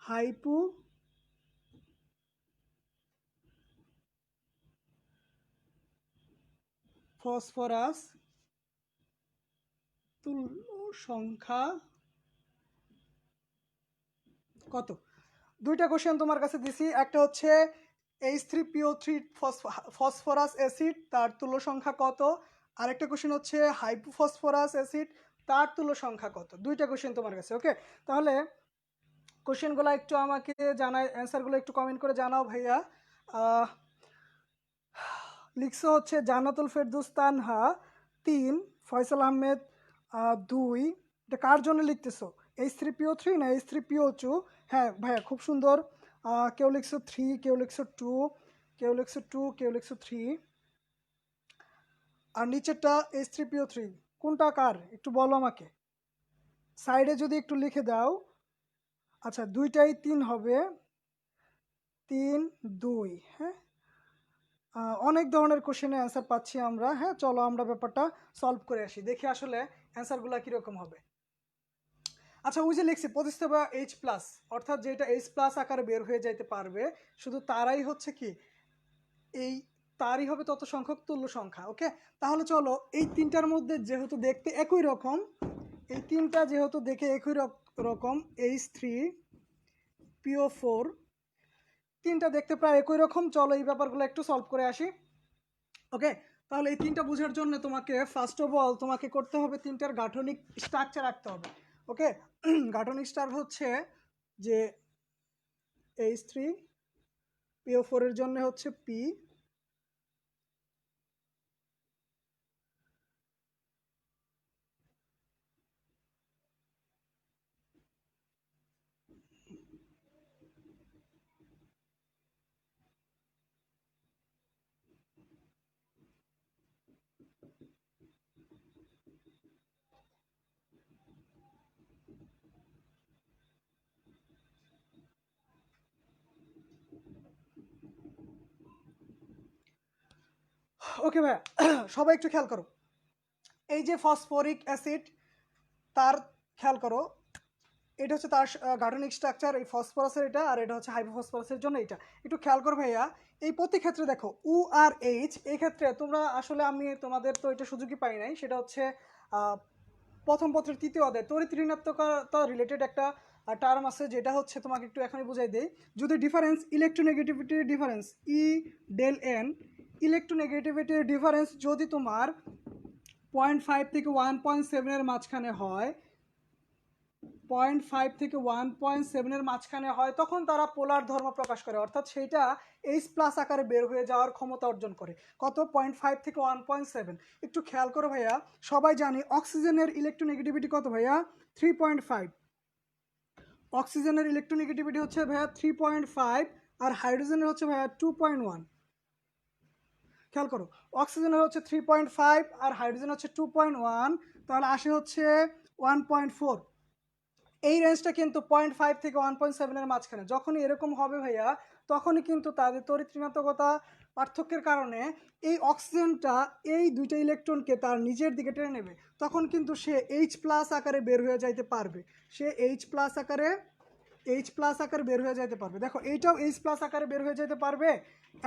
হাইপোফসফরাস তুল্য সংখ্যা কত? দুইটা কোশ্চেন তোমার কাছে দিছি, একটা হচ্ছে H3PO3 ফসফরাস অ্যাসিড তার তুল্য সংখ্যা কত, আরেকটা কোশ্চেন হচ্ছে হাইপোফসফরাস অ্যাসিড তার তুল্য সংখ্যা কত। দুইটা কোশ্চেন তোমার কাছে। ওকে, তাহলে কোশ্চেনগুলো একটু আমাকে জানাই, অ্যান্সারগুলো একটু কমেন্ট করে জানাও ভাইয়া। লিখছো হচ্ছে জান্নাতুল ফেরদৌস তানহা 3, ফয়সাল আহমেদ 2। এটা কার জন্য লিখতেছো? H3PO3 না H3PO2? হ্যাঁ ভাইয়া, খুব সুন্দর। কেউ লিখছো 3, কেউ লিখছো 2, কেউ লিখছো 2, কেউ লিখছো 3। আর নিচেরটা H3PO3 কোনটা কার একটু বলো আমাকে, সাইডে যদি একটু লিখে দাও। আচ্ছা, দুইটাই 3 হবে, 3, 2। হ্যাঁ, অনেক ধরনের কোশ্চেনের অ্যান্সার পাচ্ছি আমরা। হ্যাঁ, চলো আমরা ব্যাপারটা সলভ করে আসি, দেখি আসলে অ্যান্সারগুলো কীরকম হবে। আচ্ছা, ওই যে লিখছি প্রতিস্থাপা H+, অর্থাৎ যেটা H+ আকারে বের হয়ে যাইতে পারবে শুধু তারাই হচ্ছে কি এই তারই হবে তত সংখ্যক তুল্য সংখ্যা। ওকে, তাহলে চলো এই তিনটার মধ্যে যেহেতু দেখতে একই রকম, এই তিনটা যেহেতু দেখে একই রকম H3PO4 তিনটা দেখতে প্রায় একই রকম, চলো এই ব্যাপারগুলো একটু সলভ করে আসি। ওকে, তাহলে এই তিনটা বোঝার জন্য তোমাকে ফার্স্ট অফ অল তোমাকে করতে হবে তিনটার গাঠনিক স্ট্রাকচার রাখতে হবে। ওকে, গাঠনিক স্ট্রাকচার হচ্ছে যে H3PO4 এর জন্য হচ্ছে P, ওকে ভাইয়া, সবাই একটু খেয়াল করো, এই যে ফসফরিক অ্যাসিড তার খেয়াল করো এটা হচ্ছে তার গাঠনিক স্ট্রাকচার, এই ফসফরাসের এটা, আর এটা হচ্ছে হাইপোফসফরাসের জন্য এটা। একটু খেয়াল করো ভাইয়া, এই প্রতি ক্ষেত্রে দেখো উ আর এইচ, এই ক্ষেত্রে তোমরা আসলে আমি তোমাদের তো এটা সুযোগই পাই নাই, সেটা হচ্ছে প্রথম পত্রের তৃতীয় অধ্যায় তড়িৎ ঋণাত্মকতা রিলেটেড একটা টার্ম আছে, যেটা হচ্ছে তোমাকে একটু এখনই বুঝাই দেই। যদি ডিফারেন্স ইলেকট্রোনেগেটিভিটির ডিফারেন্স ই ডেল এন, ইলেকট্রোনেগেটিভিটির ডিফারেন্স যদি তোমার 0.5 থেকে 1.7 মাঝখানে হয়, 0.5 থেকে 1.7 মাঝখানে হয়, তখন তারা পোলার ধর্ম প্রকাশ করে, অর্থাৎ সেইটা এইচ প্লাস আকারে বের হয়ে যাওয়ার ক্ষমতা অর্জন করে। কত? 0.5 থেকে 1.7। একটু খেয়াল করো ভাইয়া, সবাই জানি অক্সিজেনের ইলেকট্রোনেগেটিভিটি কত ভাইয়া? 3.5। অক্সিজেনের ইলেকট্রোনেগেটিভিটি হচ্ছে ভাইয়া 3.5, আর হাইড্রোজেনের হচ্ছে ভাইয়া 2.1। খেয়াল করো, অক্সিজেনের হচ্ছে 3.5 আর হাইড্রোজেন হচ্ছে 2.1, তাহলে আসে হচ্ছে 1.4। এই রেঞ্জটা কিন্তু 0.5 থেকে 1.7 মাঝখানে। যখনই এরকম হবে ভাইয়া, তখনই কিন্তু তাদের তড়িৎ ঋণাত্মকতা পার্থক্যের কারণে এই অক্সিজেনটা এই দুইটা ইলেকট্রনকে তার নিজের দিকে টেনে নেবে, তখন কিন্তু সে এইচ প্লাস আকারে বের হয়ে যাইতে পারবে। সে এইচ প্লাস আকারে বের হয়ে যাইতে পারবে। দেখো, এইটাও এইচ প্লাস আকারে বের হয়ে যেতে পারবে,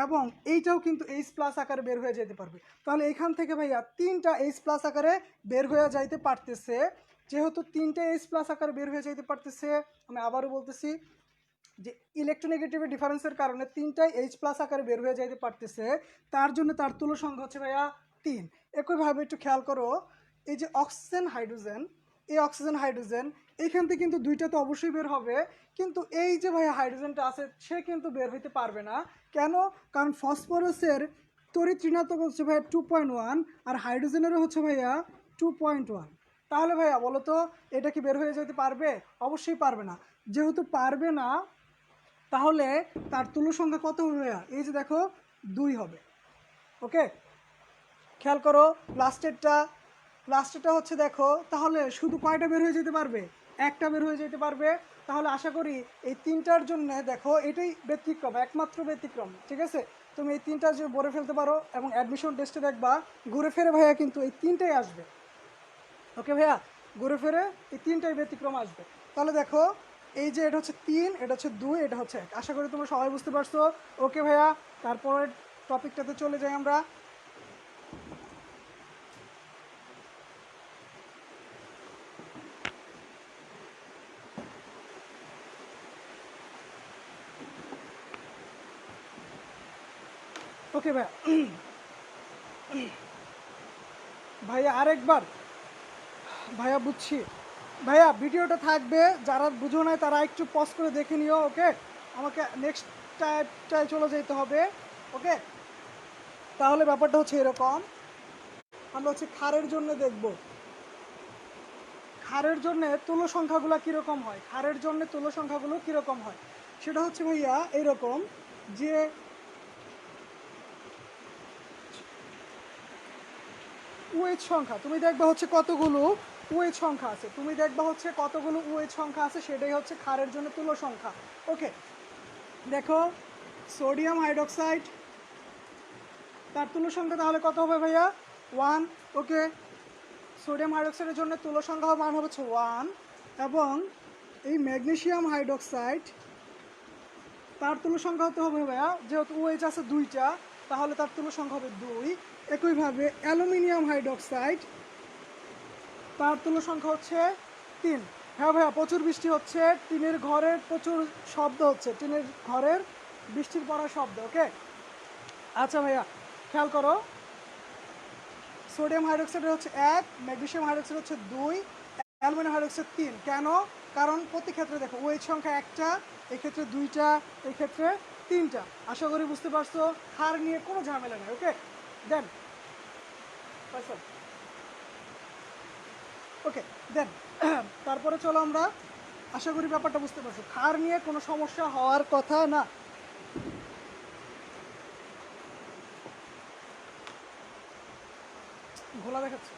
এবং এইটাও কিন্তু এইচ প্লাস আকারে বের হয়ে যেতে পারবে। তাহলে এখান থেকে ভাইয়া তিনটা এইচ প্লাস আকারে বের হয়ে যাইতে পারতেছে। যেহেতু তিনটে এইচ প্লাস আকারে বের হয়ে যেতে পারতেছে, আমি আবারও বলতেছি যে ইলেকট্রোনেগেটিভ ডিফারেন্সের কারণে তিনটাই এইচ প্লাস আকারে বের হয়ে যেতে পারতেছে, তার জন্য তার তুল্য সংখ্যা হচ্ছে ভাইয়া 3। একইভাবে একটু খেয়াল করো, এই যে অক্সিজেন হাইড্রোজেন, এই অক্সিজেন হাইড্রোজেন এইখান থেকে কিন্তু দুইটা তো অবশ্যই বের হবে, কিন্তু এই যে ভাইয়া হাইড্রোজেনটা আছে সে কিন্তু বের হইতে পারবে না। কেন? কারণ ফসফরাসের তড়িৎ ঋণাত্মক হচ্ছে ভাইয়া 2.1, আর হাইড্রোজেনেরও হচ্ছে ভাইয়া 2.1। তাহলে ভাইয়া বলো তো, এটা কি বের হয়ে যেতে পারবে? অবশ্যই পারবে না। যেহেতু পারবে না, তাহলে তার তুল্য সংখ্যা কত হবে ভাইয়া? এই যে দেখো 2 হবে। ওকে, খেয়াল করো লাস্টেরটা হচ্ছে দেখো, তাহলে শুধু কয়টা বের হয়ে যেতে পারবে? একটা বের হয়ে যেতে পারবে। তাহলে আশা করি এই তিনটার জন্য দেখো এটাই ব্যতিক্রম, একমাত্র ব্যতিক্রম। ঠিক আছে, তুমি এই তিনটা যে বলে ফেলতে পারো এবং অ্যাডমিশন টেস্টে দেখবা ঘুরে ফিরে ভাইয়া কিন্তু এই তিনটাই আসবে। ওকে ভাইয়া, ঘুরে ফিরে এই তিনটাই ব্যতিক্রম আসবে। তাহলে দেখো, এই যে এটা হচ্ছে 3, এটা হচ্ছে 2, এটা হচ্ছে 1। আশা করি তোমরা সবাই বুঝতে পারছো। ওকে ভাইয়া, তারপরের টপিকটাতে চলে যাই আমরা। ওকে ভাইয়া, ভাইয়া আরেকবার। ভাইয়া বুঝছি ভাইয়া, ভিডিওটা থাকবে, যারা বুঝো নাই তারা একটু পজ করে দেখে নিও। ওকে, আমাকে নেক্সট টাইপটায় চলে যেতে হবে। ওকে, তাহলে ব্যাপারটা হচ্ছে এরকম, আমরা হচ্ছে ক্ষারের জন্য দেখব ক্ষারের জন্য তুল্য সংখ্যাগুলো কীরকম হয়। ক্ষারের জন্য তুল্য সংখ্যাগুলো কীরকম হয় সেটা হচ্ছে ভাইয়া এইরকম, যে ওয়েজ সংখ্যা তুমি দেখবা হচ্ছে কতগুলো ওয়েজ সংখ্যা আছে, সেটাই হচ্ছে ক্ষারের জন্য তুল্য সংখ্যা। ওকে, দেখো সোডিয়াম হাইড্রোক্সাইড, তার তুল্য সংখ্যা তাহলে কত হবে ভাইয়া? 1। ওকে, সোডিয়াম হাইড্রোক্সাইডের জন্য তুল্য সংখ্যা মান হবে 1, এবং এই ম্যাগনেসিয়াম হাইড্রোক্সাইড, তার তুল্য সংখ্যা হতে হবে ভাইয়া, যেহেতু ওএইচ আছে 2টা, তাহলে তার তুল্য সংখ্যা হবে 2। একইভাবে অ্যালুমিনিয়াম হাইড্রোক্সাইড, তার তুল্য সংখ্যা হচ্ছে 3। হ্যাঁ ভাইয়া, প্রচুর বৃষ্টি হচ্ছে, টিনের ঘরের প্রচুর শব্দ হচ্ছে, টিনের ঘরের বৃষ্টির পড়ার শব্দ। ওকে, আচ্ছা ভাইয়া খেয়াল করো, সোডিয়াম হাইড্রোক্সাইডের হচ্ছে 1, ম্যাগনেসিয়াম হাইড্রোক্সাইড হচ্ছে 2, অ্যালুমিনিয়াম হাইড্রোক্সাইড 3। কেন? কারণ প্রতি ক্ষেত্রে দেখো ওয়েজ সংখ্যা একটা, এক্ষেত্রে 2টা, এক্ষেত্রে 3টা। আশা করি বুঝতে পারছো, ক্ষার নিয়ে কোনো ঝামেলা নেই। ওকে, দেন ওকে দেন তারপরে চলো আমরা, আশা করি ব্যাপারটা বুঝতে পারছো, ক্ষার নিয়ে কোনো সমস্যা হওয়ার কথা না। ঘোলা দেখাচ্ছে।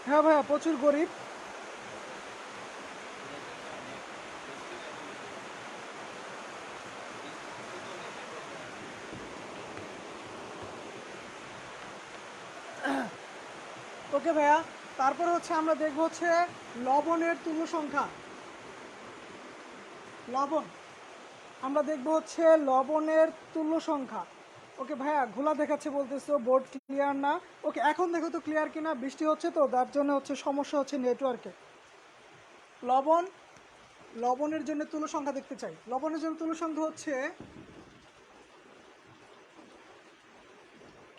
হ্যাঁ ভাইয়া, প্রচুর গরিব। ওকে ভাইয়া, তারপরে হচ্ছে আমরা দেখব হচ্ছে লবণের তুল্য সংখ্যা। লবণ আমরা দেখব হচ্ছে লবণের তুল্য সংখ্যা। ওকে ভাইয়া, ঘোলা দেখাচ্ছে বলতেছো, বোর্ড ক্লিয়ার না। ওকে, এখন দেখো তো ক্লিয়ার কিনা। বৃষ্টি হচ্ছে তো, তার জন্য হচ্ছে সমস্যা হচ্ছে নেটওয়ার্কে। লবণ, লবণের জন্য তুল্য সংখ্যা দেখতে চাই। লবণের জন্য তুল্য সংখ্যা হচ্ছে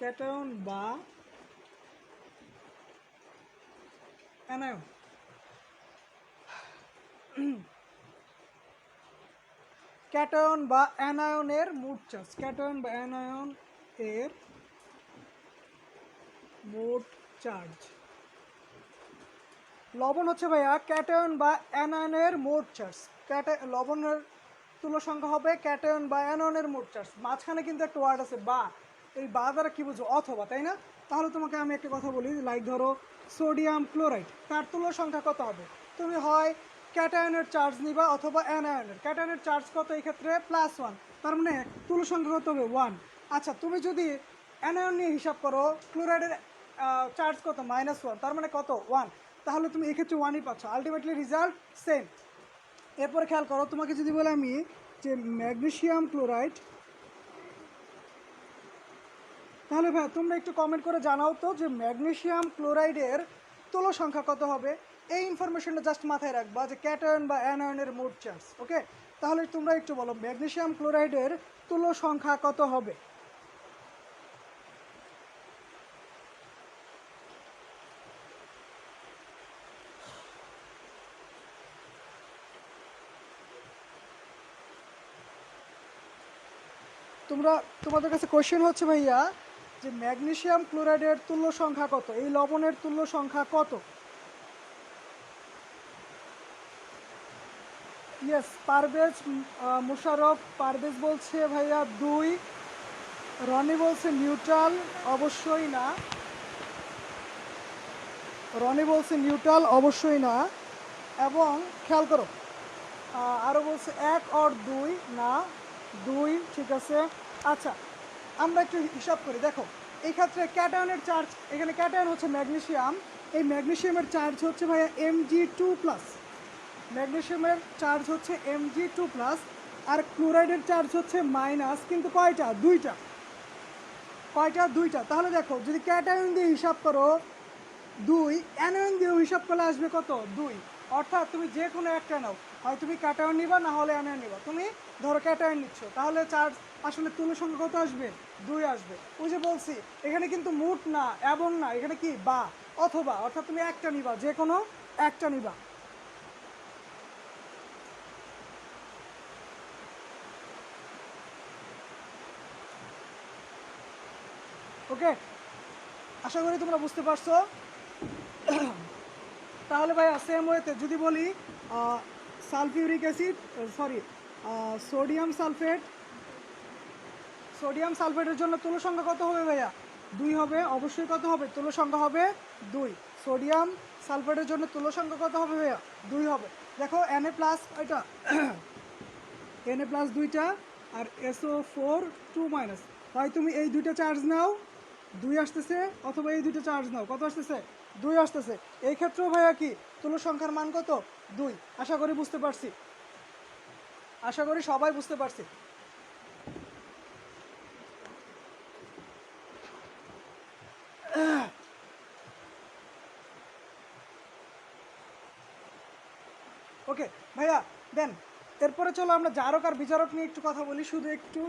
ক্যাটায়ন বা অ্যানায়ন। ক্যাটায়ন বা অ্যানায়নের মোট চার্জ, ক্যাটায়ন বা অ্যানায়ন এর মোট চার্জ। লবণ হচ্ছে ভাইয়া ক্যাটায়ন বা অ্যানায়নের মোট চার্জ। লবণের তুল্য সংখ্যা হবে ক্যাটায়ন বা অ্যানায়নের মোট চার্জ। মাঝখানে কিন্তু একটা ওয়ার্ড আছে বা, এই বা দ্বারা কী বুঝো? অথবা, তাই না? তাহলে তোমাকে আমি একটা কথা বলি, লাইক ধরো সোডিয়াম ক্লোরাইড, তার তুল্য সংখ্যা কত হবে? তুমি হয় ক্যাটায়নের চার্জ নিবা অথবা অ্যানায়নের। ক্যাটায়নের চার্জ কত এই ক্ষেত্রে? +1, তার মানে তুল্য সংখ্যা কত হবে? 1। আচ্ছা, তুমি যদি অ্যানায়ন নিয়ে হিসাব করো, ক্লোরাইডের চার্জ কত? -1, তার মানে কত? 1। তাহলে তুমি এক্ষেত্রে 1ই পাচ্ছ, আলটিমেটলি রেজাল্ট সেম। এরপরে খেয়াল করো, তোমাকে যদি বলে আমি যে ম্যাগনেসিয়াম ক্লোরাইড, তাহলে ভাই তোমরা একটু কমেন্ট করে জানাও তো যে ম্যাগনেসিয়াম ক্লোরাইডের তুল্য সংখ্যা কত হবে। এই ইনফরমেশনটা জাস্ট মাথায় রাখবা যে ক্যাটায়ন বা অ্যানায়নের মোট চার্জ। ওকে, তাহলে তোমরা একটু বলো ম্যাগনেসিয়াম ক্লোরাইডের তুল্য সংখ্যা কত হবে। তোমাদের কাছে কোশ্চেন হচ্ছে ভাইয়া যে ম্যাগনেসিয়াম ক্লোরাইডের তুল্য সংখ্যা কত, এই লবণের তুল্য সংখ্যা কত। ইয়েস, পারভেজ মুশারফ পারভেজ বলছে ভাইয়া 2। রনি বলছে নিউট্রাল, অবশ্যই না। রনি বলছে নিউট্রাল, অবশ্যই না। এবং খেয়াল করো, আরও বলছে 1 আর 2, না 2, ঠিক আছে। আচ্ছা, আমরা একটু হিসাব করি। দেখো, এই ক্ষেত্রে ক্যাটায়নের চার্জ, এখানে ক্যাটায়ন হচ্ছে ম্যাগনেসিয়াম, এই ম্যাগনেসিয়ামের চার্জ হচ্ছে ভাইয়া Mg2+। ম্যাগনেসিয়ামের চার্জ হচ্ছে Mg2+, আর ক্লোরাইডের চার্জ হচ্ছে মাইনাস, কিন্তু কয়টা? 2টা। কয়টা? 2টা। তাহলে দেখো, যদি ক্যাটায়ন দিয়ে হিসাব করো 2, অ্যানায়ন দিয়েও হিসাব করলে আসবে কত? 2। অর্থাৎ তুমি যে কোনো একটা নাও, হয় তুমি ক্যাটায়ন নিবা, না হলে অ্যানায়ন নিবা। তুমি ধরো ক্যাটায়ন নিচ্ছ, তাহলে চার্জ আসলে তুল্য সংখ্যা কত আসবে? 2 আসবে। ওই যে বলছি, এখানে কিন্তু মোট না, এবং না, এখানে কি বা অথবা, অর্থাৎ তুমি একটা নিবা, যে কোনো একটা নিবা। ওকে, আশা করি তোমরা বুঝতে পারছো। তাহলে ভাই সেম ওয়েতে যদি বলি sulphuric acid, sorry, sodium sulphate, sodium সালফেটের জন্য তুল্য সংখ্যা কত হবে ভাইয়া? 2 হবে, অবশ্যই। কত হবে? তুল্য সংখ্যা হবে 2। সোডিয়াম সালফেটের জন্য তুল্য সংখ্যা কত হবে ভাইয়া? 2 হবে। দেখো Na+, এটা Na+ 2টা, আর SO4 2-। হয় তুমি এই 2টা চার্জ নাও, 2 আসতেছে, অথবা এই 2টা চার্জ নাও, কত আসতেছে? 2 আসতেছে। এই ক্ষেত্রেও ভাইয়া কি তুল্য সংখ্যার মান কত? 2। আশা করি বুঝতে পারছি, আশা করি সবাই বুঝতে পারছি। ওকে ভাইয়া, দেন এরপরে চলো আমরা জারক আর বিজারক নিয়ে একটু কথা বলি, শুধু একটু।